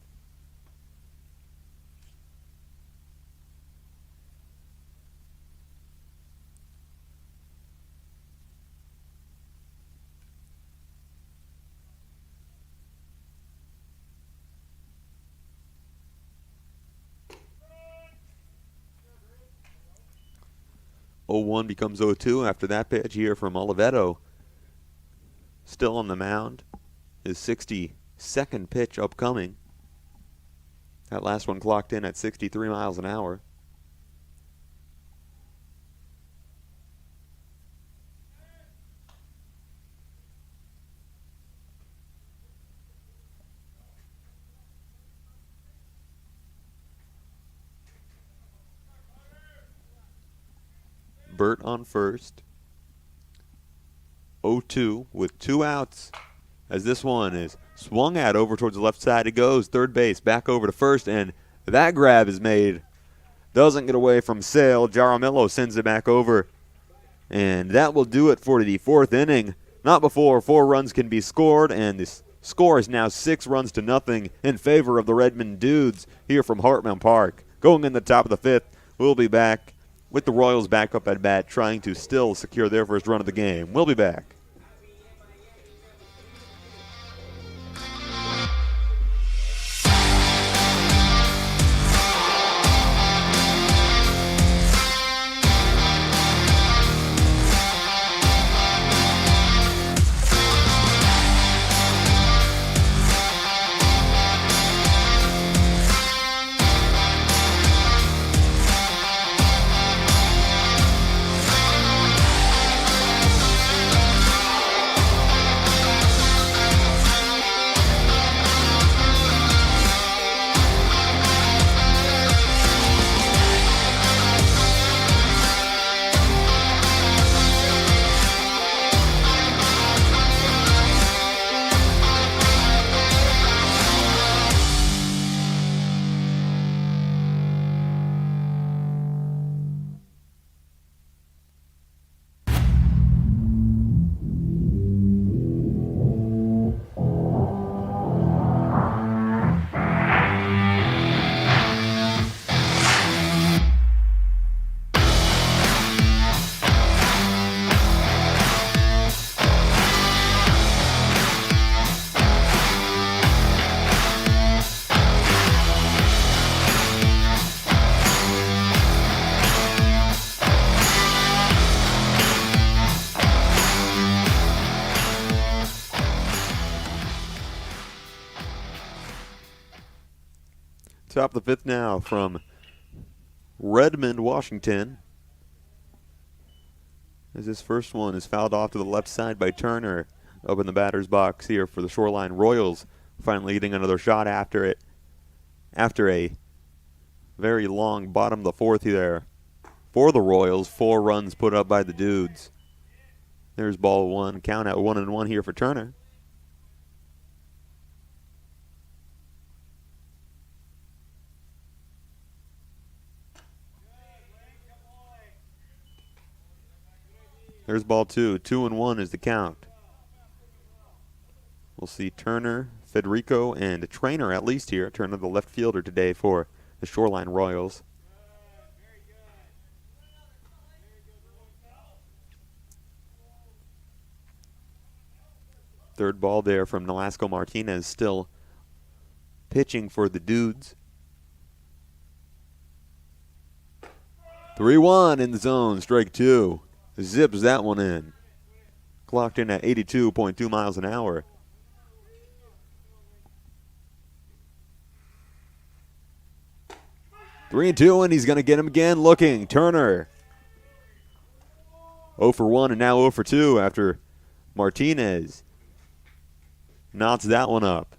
Oh-1 becomes 0-2 after that pitch here from Oliveto. Still on the mound. His 62nd pitch upcoming. That last one clocked in at 63 miles an hour. Bert on first. 0-2 with 2 outs as this one is swung at over towards the left side. It goes third base, back over to first, and that grab is made. Doesn't get away from Sale. Jaramillo sends it back over. And that will do it for the 4th inning. Not before 4 runs can be scored, and this score is now 6 runs to nothing in favor of the Redmond Dudes here from Hartman Park. Going in the top of the 5th, we'll be back with the Royals back up at bat, trying to still secure their first run of the game. We'll be back. Top of the fifth now from Redmond, Washington. As this first one is fouled off to the left side by Turner up in the batter's box here for the Shoreline Royals. Finally getting another shot after it. After a very long bottom of the fourth there for the Royals. 4 runs put up by the Dudes. There's ball one. Count at 1-1 here for Turner. There's ball 2. 2-1 is the count. We'll see Turner, Federico, and Trainer at least here. Turner, the left fielder today for the Shoreline Royals. Third ball there from Nolasco Martinez, still pitching for the Dudes. 3-1 in the zone, strike 2. Zips that one in. Clocked in at 82.2 miles an hour. 3-2, and he's going to get him again. Looking, Turner. 0 for 1 and now 0 for 2 after Martinez knots that one up.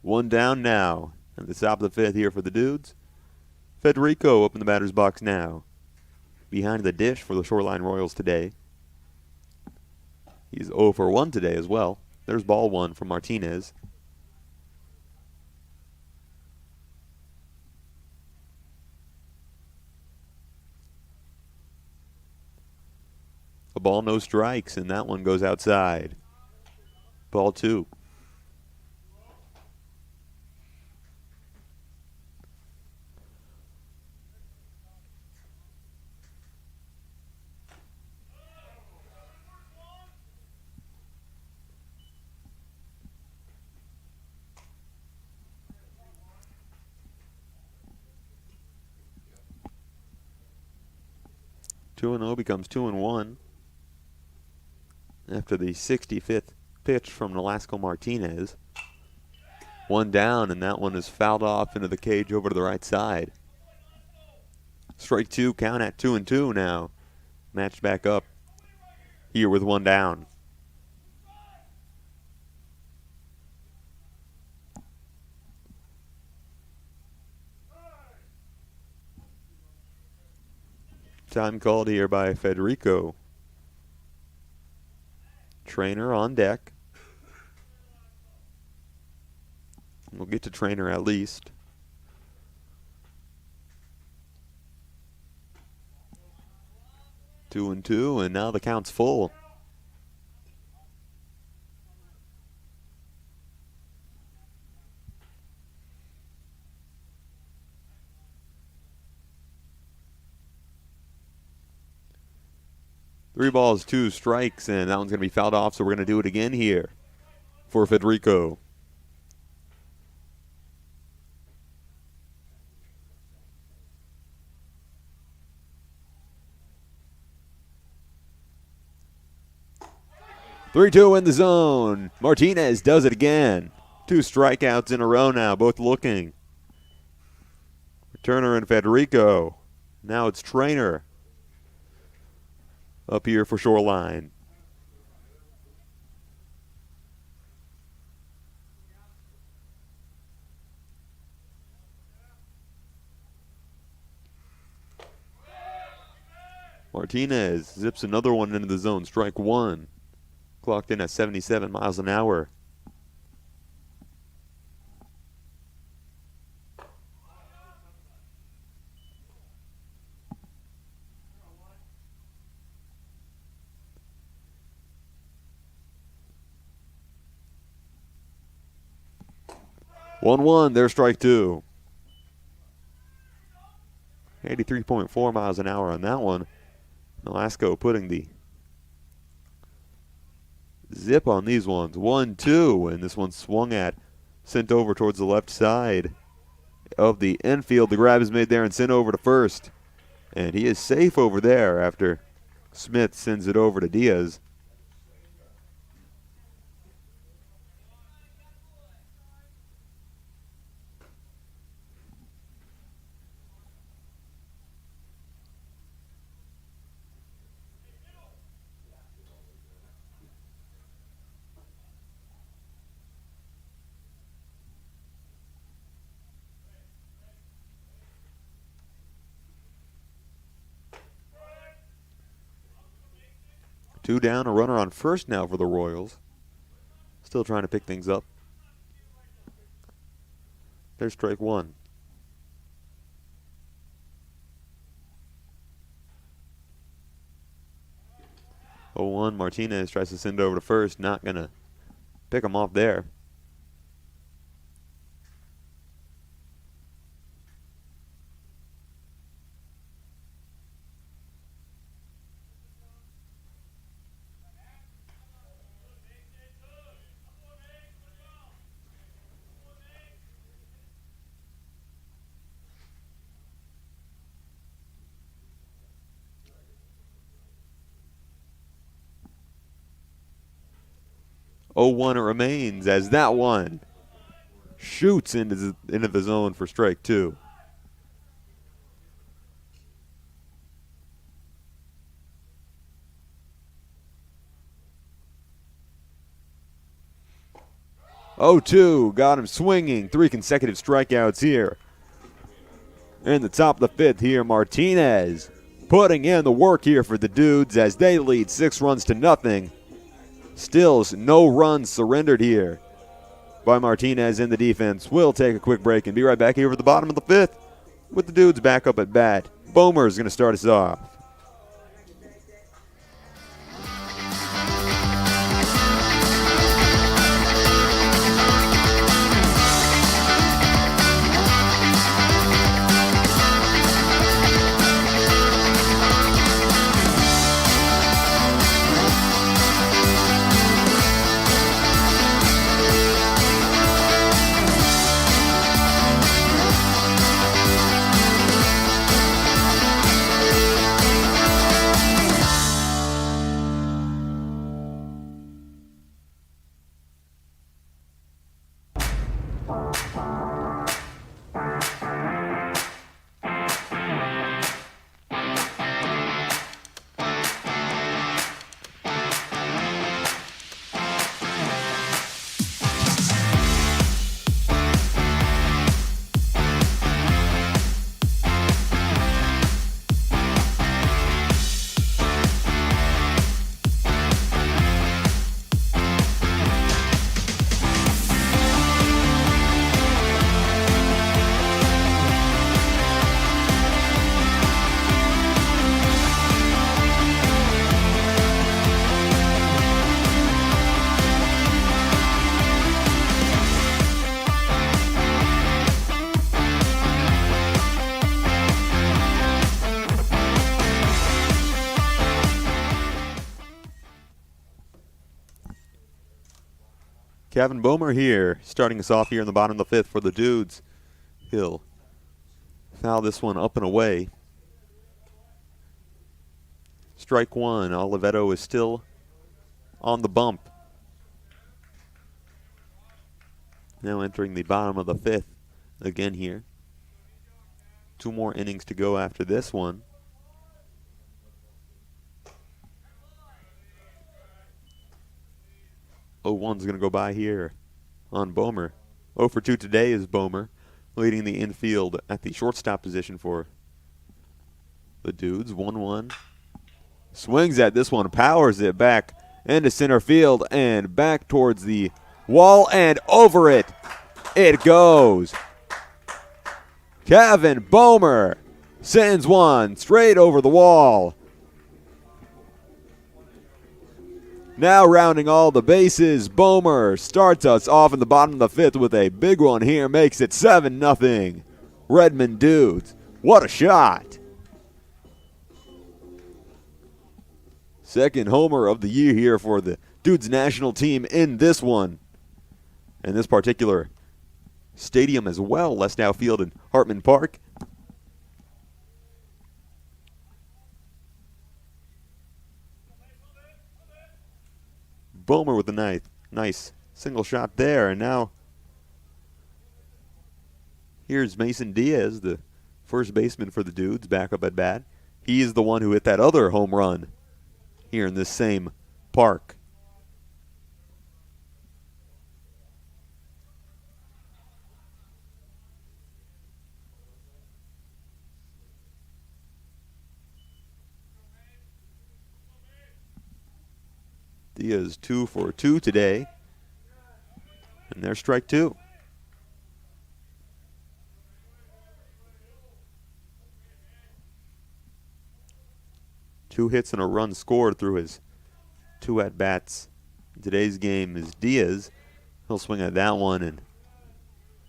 1 down now at the top of the fifth here for the Dudes. Federico up in the batter's box now. Behind the dish for the Shoreline Royals today. He's 0 for 1 today as well. There's ball 1 from Martinez. A ball, no strikes, and that one goes outside. Ball 2. Two and 0 becomes 2-1 after the 65th pitch from Nolasco Martinez. 1 down, and that one is fouled off into the cage over to the right side. Strike 2, count at 2-2 now. Matched back up here with 1 down. Time called here by Federico. Trainer on deck. We'll get to Trainer at least. Two and two, and now the count's full. Three balls, 2 strikes, and that one's going to be fouled off, so we're going to do it again here for Federico. Three-two in the zone. Martinez does it again. 2 strikeouts in a row now, both looking. Turner and Federico. Now it's Trainer up here for Shoreline. Martinez zips another one into the zone. Strike 1. Clocked in at 77 miles an hour. One, there's strike 2. 83.4 miles an hour on that one. Nolasco putting the zip on these ones. 1-2, and this one swung at, sent over towards the left side of the infield. The grab is made there and sent over to first. And he is safe over there after Smith sends it over to Diaz. 2 down, a runner on first now for the Royals. Still trying to pick things up. There's strike 1. Oh, 1. Martinez tries to send it over to first. Not going to pick him off there. Oh, 1 it remains as that one shoots into the zone for strike 2. Oh, 2 got him swinging. 3 consecutive strikeouts here. In the top of the 5th here, Martinez putting in the work here for the Dudes as they lead 6 runs to nothing. Still no runs surrendered here by Martinez in the defense. We'll take a quick break and be right back here at the bottom of the 5th with the Dudes back up at bat. Bomer is going to start us off. Kevin Bomer here, starting us off here in the bottom of the 5th for the Dudes. He'll foul this one up and away. Strike 1. Oliveto is still on the bump. Now entering the bottom of the 5th again here. 2 more innings to go after this one. Oh, 1's going to go by here on Bomer. 0 for 2 today is Bomer, leading the infield at the shortstop position for the Dudes. 1-1. Swings at this one, powers it back into center field and back towards the wall and over it. It goes. Kevin Bomer sends one straight over the wall. Now rounding all the bases, Bomer starts us off in the bottom of the 5th with a big one here, makes it 7-0. Redmond Dudes, what a shot. Second homer of the year here for the Dudes national team in this one. And this particular stadium as well, Lestow Field in Hartman Park. Bomer with a nice single shot there. And now here's Mason Diaz, the first baseman for the Dudes, back up at bat. He is the one who hit that other home run here in this same park. Diaz 2 for 2 today. And there's strike 2. Two hits and a run scored through his 2 at-bats. Today's game is Diaz. He'll swing at that one and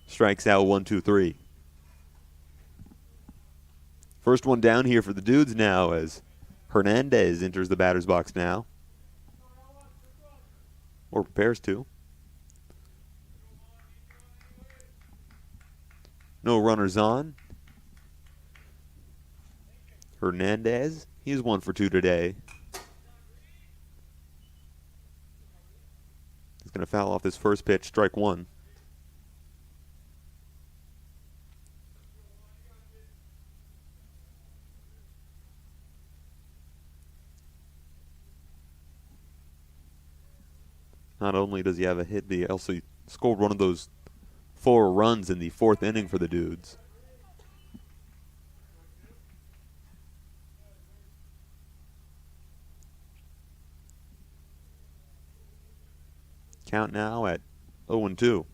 strikes out 1-2-3. First one down here for the Dudes now as Hernandez enters the batter's box now. Or prepares to. No runners on. Hernandez, he's 1 for 2 today. He's going to foul off his first pitch, strike 1. Not only does he have a hit, but he also scored one of those 4 runs in the 4th inning for the Dudes. Count now at 0-2.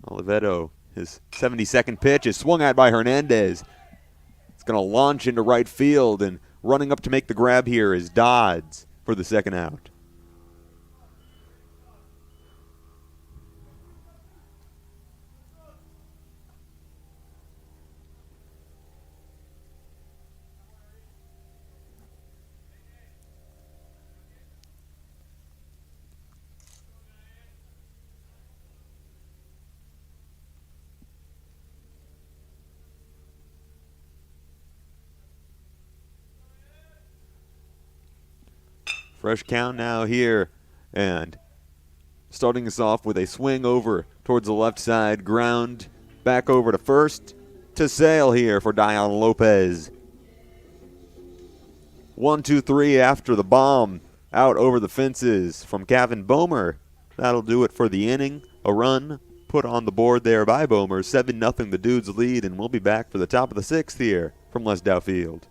Oliveto, his 72nd pitch is swung at by Hernandez. It's going to launch into right field, and running up to make the grab here is Dodds for the second out. Fresh count now here, and starting us off with a swing over towards the left side, ground back over to first, to Sale here for Dion Lopez. 1-2-3 after the bomb, out over the fences from Gavin Bomer. That'll do it for the inning. A run put on the board there by Bomer. 7-0 the Dudes lead, and we'll be back for the top of the 6th here from Lesdow Field.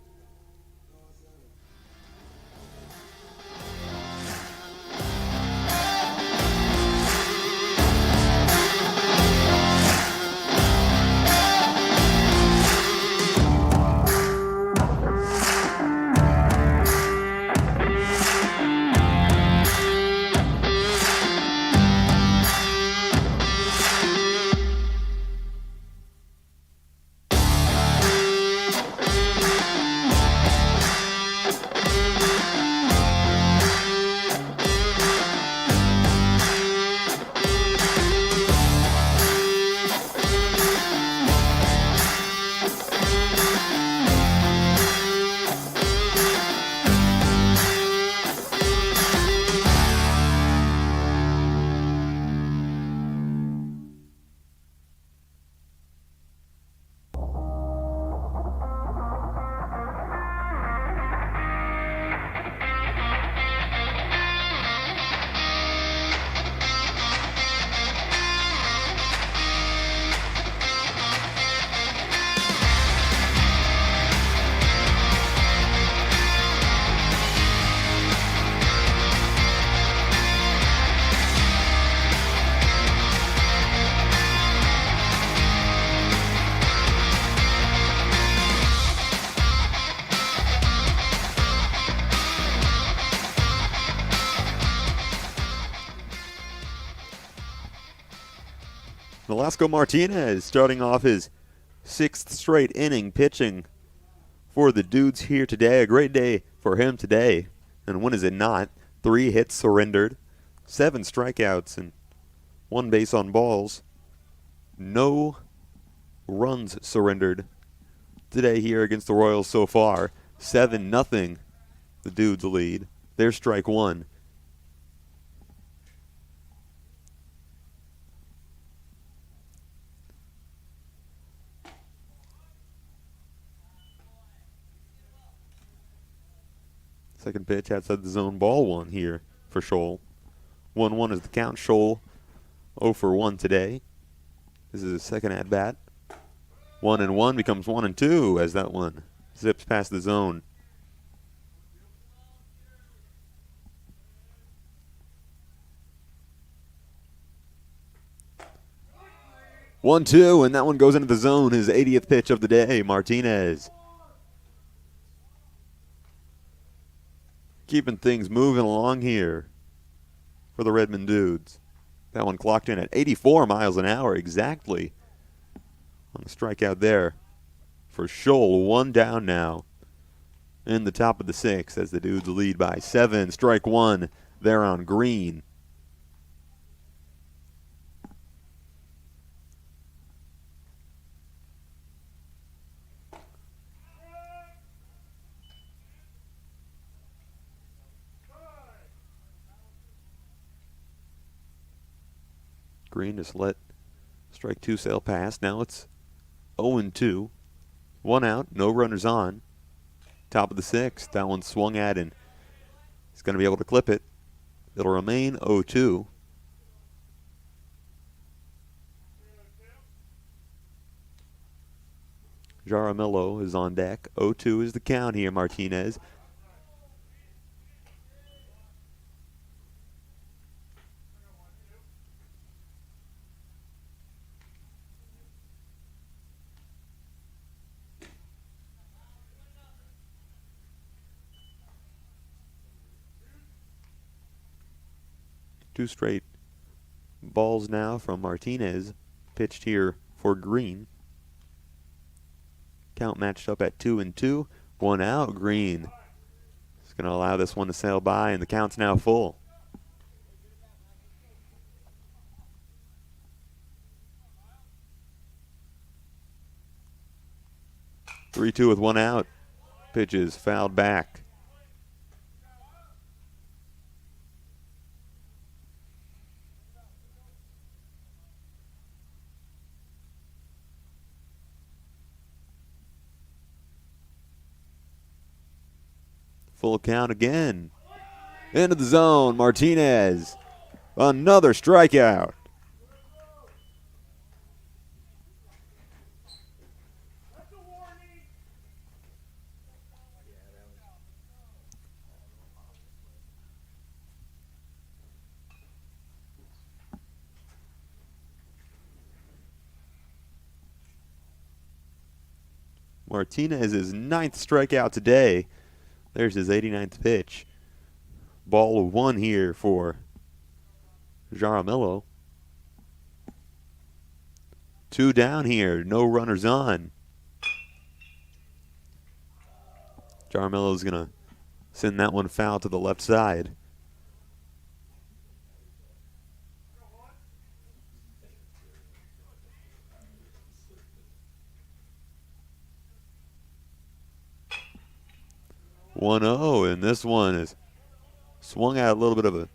Velasco Martinez starting off his 6th straight inning pitching for the Dudes here today. A great day for him today. And when is it not? 3 hits surrendered, 7 strikeouts, and 1 base on balls. No runs surrendered today here against the Royals so far. 7-0 the Dudes lead. There's strike 1. Second pitch outside the zone, ball 1 here for Scholl. 1-1 is the count. Scholl 0 for 1 today. This is his second at bat. 1-1 becomes 1-2 as that one zips past the zone. 1-2, and that one goes into the zone. His 80th pitch of the day, Martinez. Keeping things moving along here for the Redmond Dudes. That one clocked in at 84 miles an hour exactly on the strikeout there for Shoal. 1 down now in the top of the 6th as the Dudes lead by 7. Strike 1 there on Green. Green just let strike 2 sail past. Now it's 0-2. 1 out, no runners on. Top of the 6th. That one swung at, and he's going to be able to clip it. It'll remain 0-2. Jaramillo is on deck. 0-2 is the count here, Martinez. Two straight balls now from Martinez, pitched here for Green. Count matched up at 2-2. 1 out. Green is going to allow this one to sail by, and the count's now full. Three-two with 1 out. Pitch is fouled back. Full count again. Into the zone, Martinez. Another strikeout. Martinez's 9th strikeout today. There's his 89th pitch. Ball 1 here for Jaramillo. 2 down here, no runners on. Jaramillo's going to send that one foul to the left side. One 0, and this one is swung at a little bit of a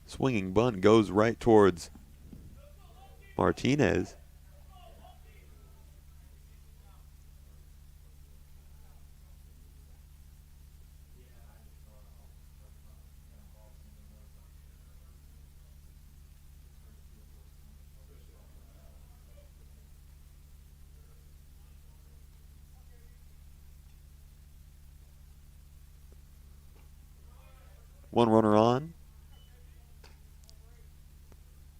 swinging bunt, goes right towards Martinez. One runner on.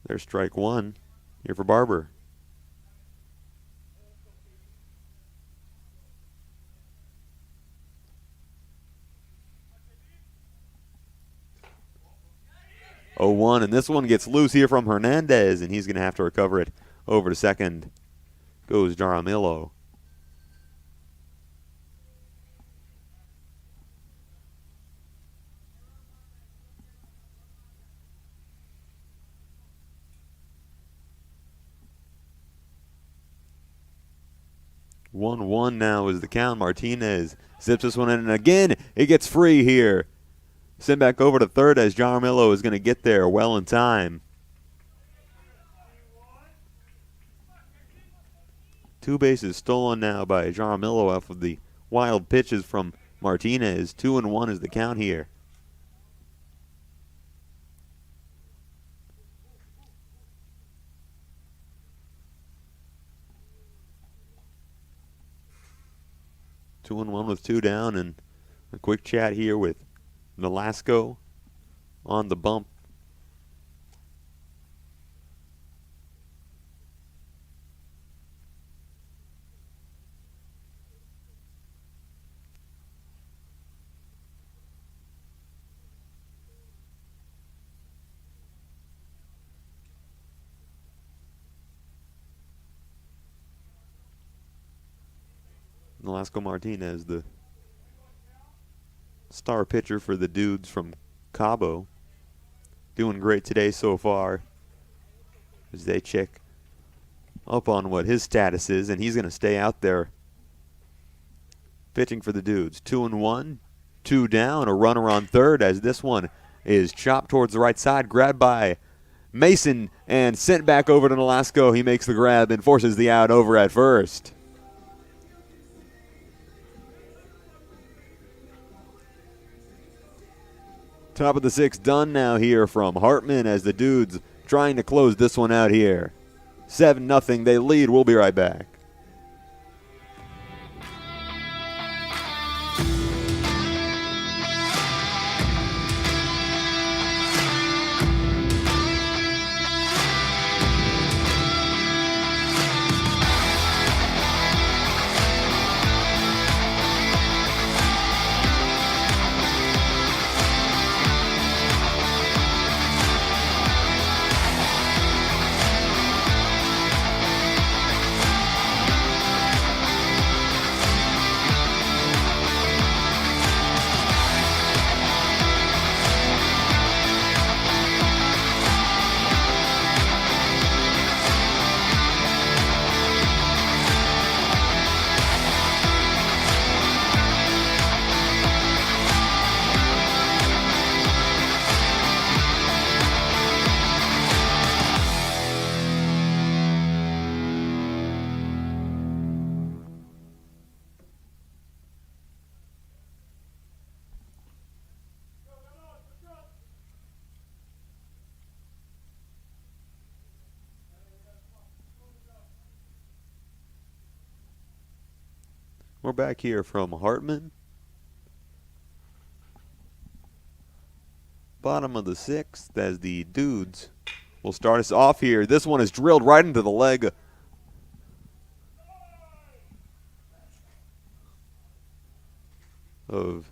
There's strike 1 here for Barber. Oh, 1, and this one gets loose here from Hernandez, and he's going to have to recover it over to second. Goes Jaramillo. One now is the count. Martinez zips this one in, and again it gets free here. Send back over to third as Jaramillo is going to get there well in time. 2 bases stolen now by Jaramillo off of the wild pitches from Martinez. 2-1 is the count here. Two and 1 with 2 down, and a quick chat here with Nolasco on the bump. Nolasco Martinez, the star pitcher for the Dudes from Cabo, doing great today so far as they check up on what his status is, and he's going to stay out there pitching for the Dudes. 2-1, 2 down, a runner on third as this one is chopped towards the right side, grabbed by Mason and sent back over to Nolasco. He makes the grab and forces the out over at first. Top of the sixth done now here from Hartman as the Dudes trying to close this one out here. 7-0, they lead. We'll be right back. We're back here from Hartman. Bottom of the sixth as the Dudes will start us off here. This one is drilled right into the leg of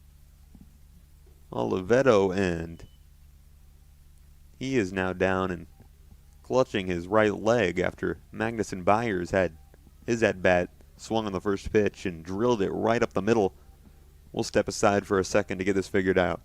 Oliveto, and he is now down and clutching his right leg after Magnuson Byers had his at-bat swung on the first pitch and drilled it right up the middle. We'll step aside for a second to get this figured out.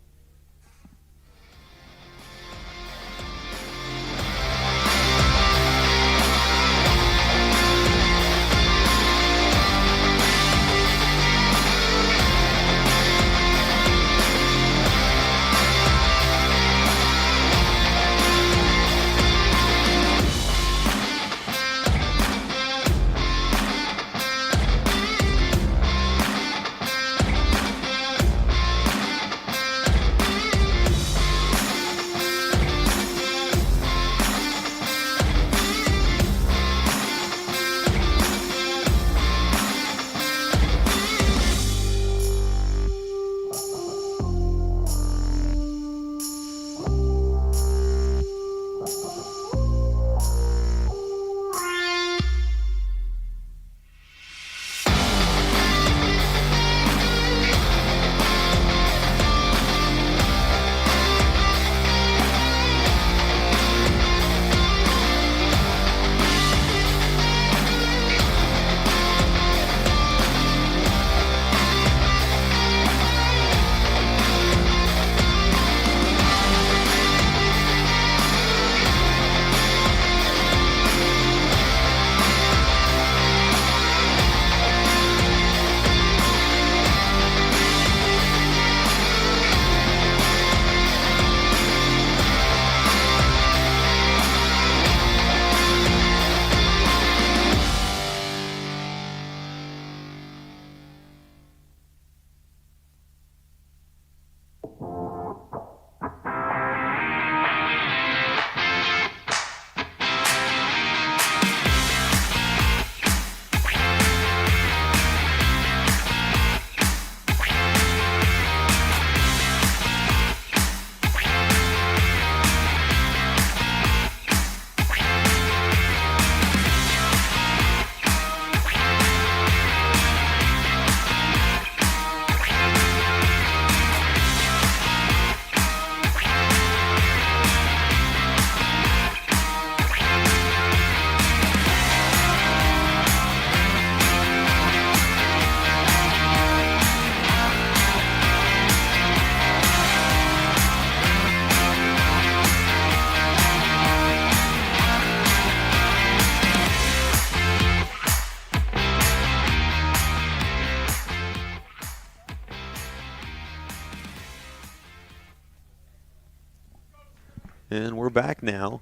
And we're back now.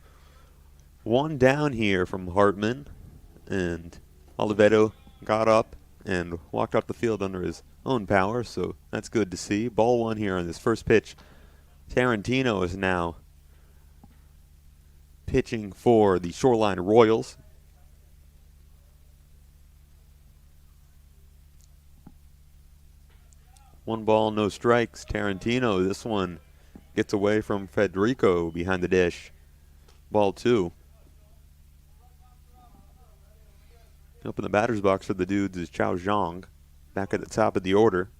One down here from Hartman. And Oliveto got up and walked off the field under his own power, so that's good to see. Ball one here on this first pitch. Tarantino is now pitching for the Shoreline Royals. One ball, no strikes. Tarantino, this one gets away from Federico behind the dish. Ball two. Up in the batter's box for the Dudes is Chao Zhang, back at the top of the order.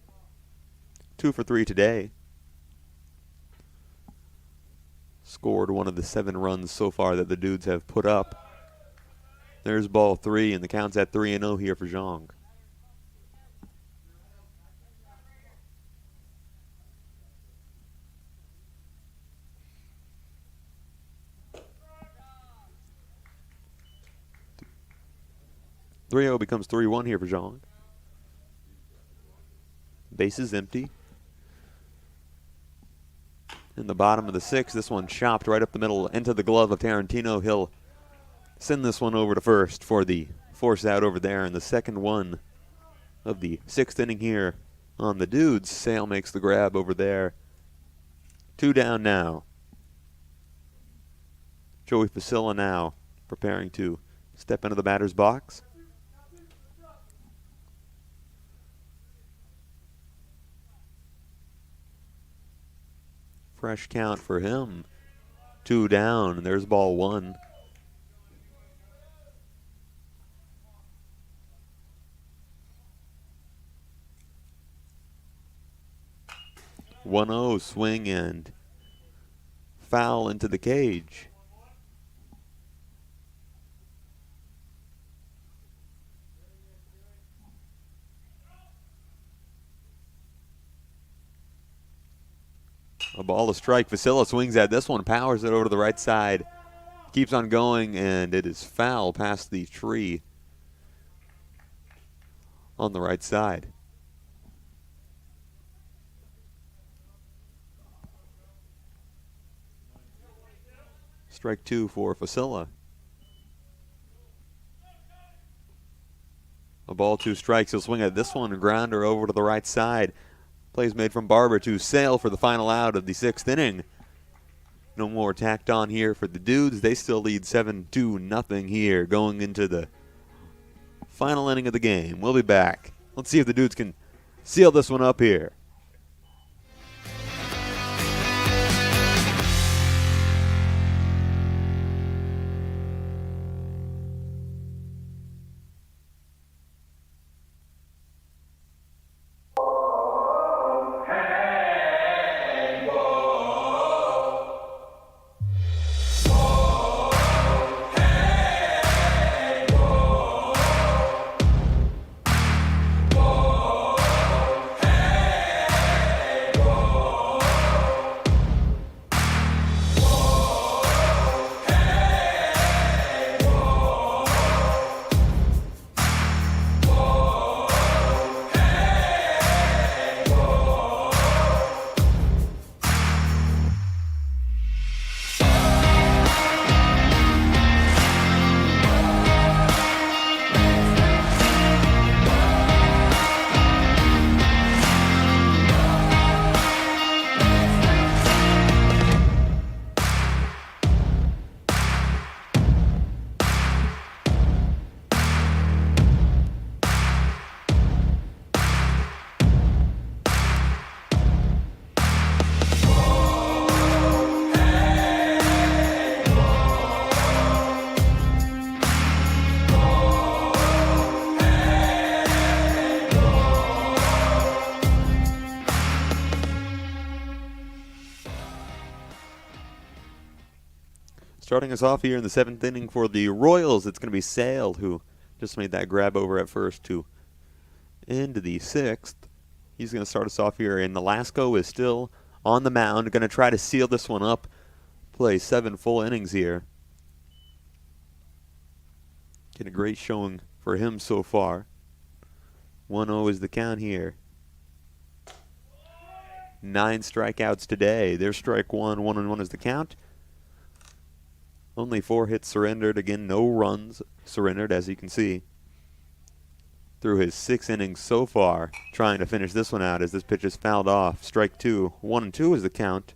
2 for 3 today. Scored one of the 7 runs so far that the Dudes have put up. There's ball 3, and the count's at 3-0 here for Zhang. (3-0) becomes 3-1 here for Zhang. Base is empty. In the bottom of the 6th, this one chopped right up the middle into the glove of Tarantino. He'll send this one over to first for the force out over there in the second one of the 6th inning here on the Dudes. Sale makes the grab over there. 2 down now. Joey Facilla now preparing to step into the batter's box. Fresh count for him. 2 down, and there's ball 1. (1-0) swing and foul into the cage. A ball to strike. Facilla swings at this one, powers it over to the right side. Keeps on going, and it is foul past the tree on the right side. Strike 2 for Facilla. A ball, 2 strikes. He'll swing at this one, a grounder over to the right side. Plays made from Barber to Sale for the final out of the 6th inning. No more tacked on here for the Dudes. They still lead 7-0 here going into the final inning of the game. We'll be back. Let's see if the Dudes can seal this one up here. Starting us off here in the 7th inning for the Royals, it's going to be Sale who just made that grab over at first to end the 6th. He's going to start us off here, and Nolasco is still on the mound, going to try to seal this one up, play 7 full innings here. Get a great showing for him so far. 1-0 is the count here. 9 strikeouts today. There's strike 1, 1-1 is the count. Only 4 hits surrendered. Again, no runs surrendered, as you can see. Through his 6 innings so far, trying to finish this one out as this pitch is fouled off. Strike 2. 1-2 is the count.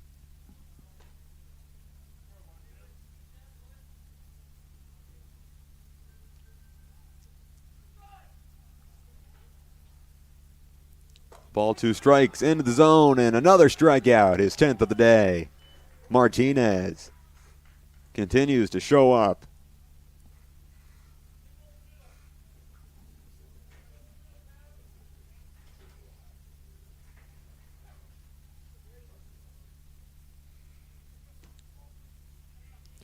Ball 2 strikes into the zone, and another strikeout, his 10th of the day. Martinez continues to show up.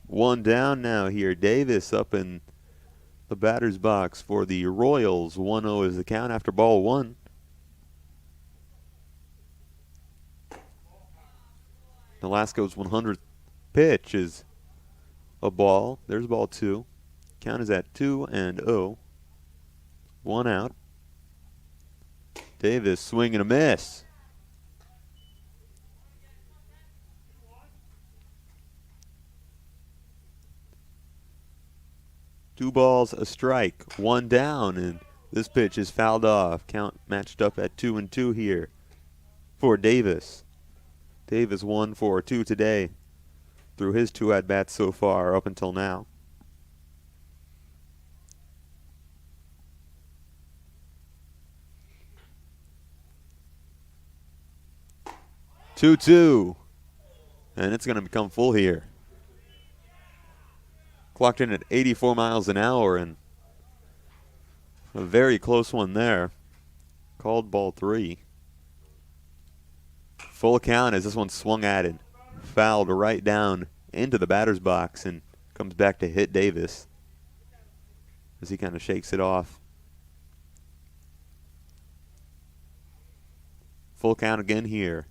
One down now here. Davis up in the batter's box for the Royals. 1-0 is the count after ball 1. Nolasco's 100th pitch is a ball. There's ball 2. Count is at 2-0. 1 out. Davis swing and a miss. Two balls, a strike, 1 down, and this pitch is fouled off. Count matched up at 2-2 here for Davis. Davis 1 for 2 today through his 2 at-bats so far up until now. Two, and it's going to become full here. Clocked in at 84 miles an hour, and a very close one there. Called ball 3. Full count as this one swung at and fouled right down into the batter's box and comes back to hit Davis as he kind of shakes it off. Full count again here.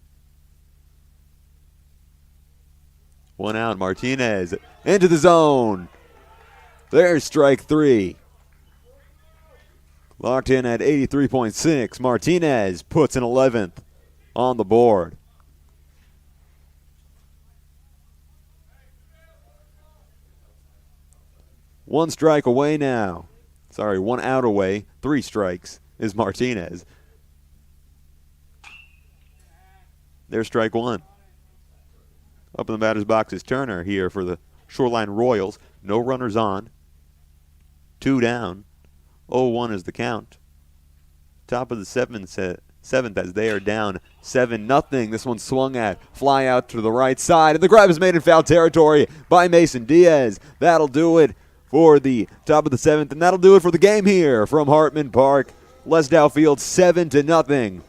1 out, Martinez into the zone. There's strike 3. Locked in at 83.6. Martinez puts an 11th on the board. One strike away now. Sorry, 1 out away. 3 strikes is Martinez. There's strike 1. Up in the batter's box is Turner here for the Shoreline Royals. No runners on. 2 down. 0-1 is the count. Top of the seventh as they are down 7-0. This one swung at. Fly out to the right side. And the grab is made in foul territory by Mason Diaz. That'll do it for the top of the 7th. And that'll do it for the game here from Hartman Park. Lesdow Field 7-0.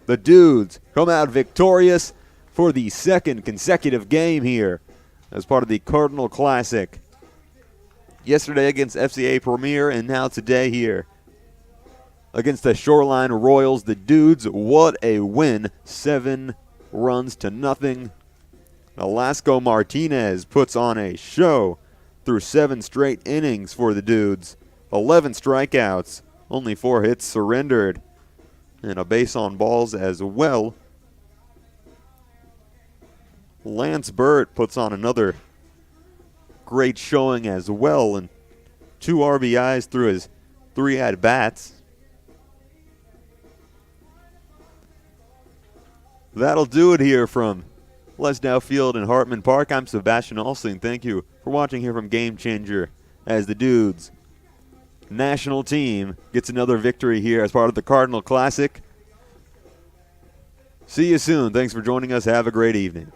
The Dudes come out victorious for the 2nd consecutive game here as part of the Cardinal Classic. Yesterday against FCA Premier, and now today here against the Shoreline Royals. The Dudes, what a win. 7 runs to nothing. Nolasco Martinez puts on a show through 7 straight innings for the Dudes. 11 strikeouts, only 4 hits surrendered, and a base on balls as well. Lance Burt puts on another great showing as well, and 2 RBIs through his 3 at-bats. That'll do it here from Lesdow Field in Hartman Park. I'm Sebastian Alsing. Thank you for watching here from Game Changer as the Dudes national team gets another victory here as part of the Cardinal Classic. See you soon. Thanks for joining us. Have a great evening.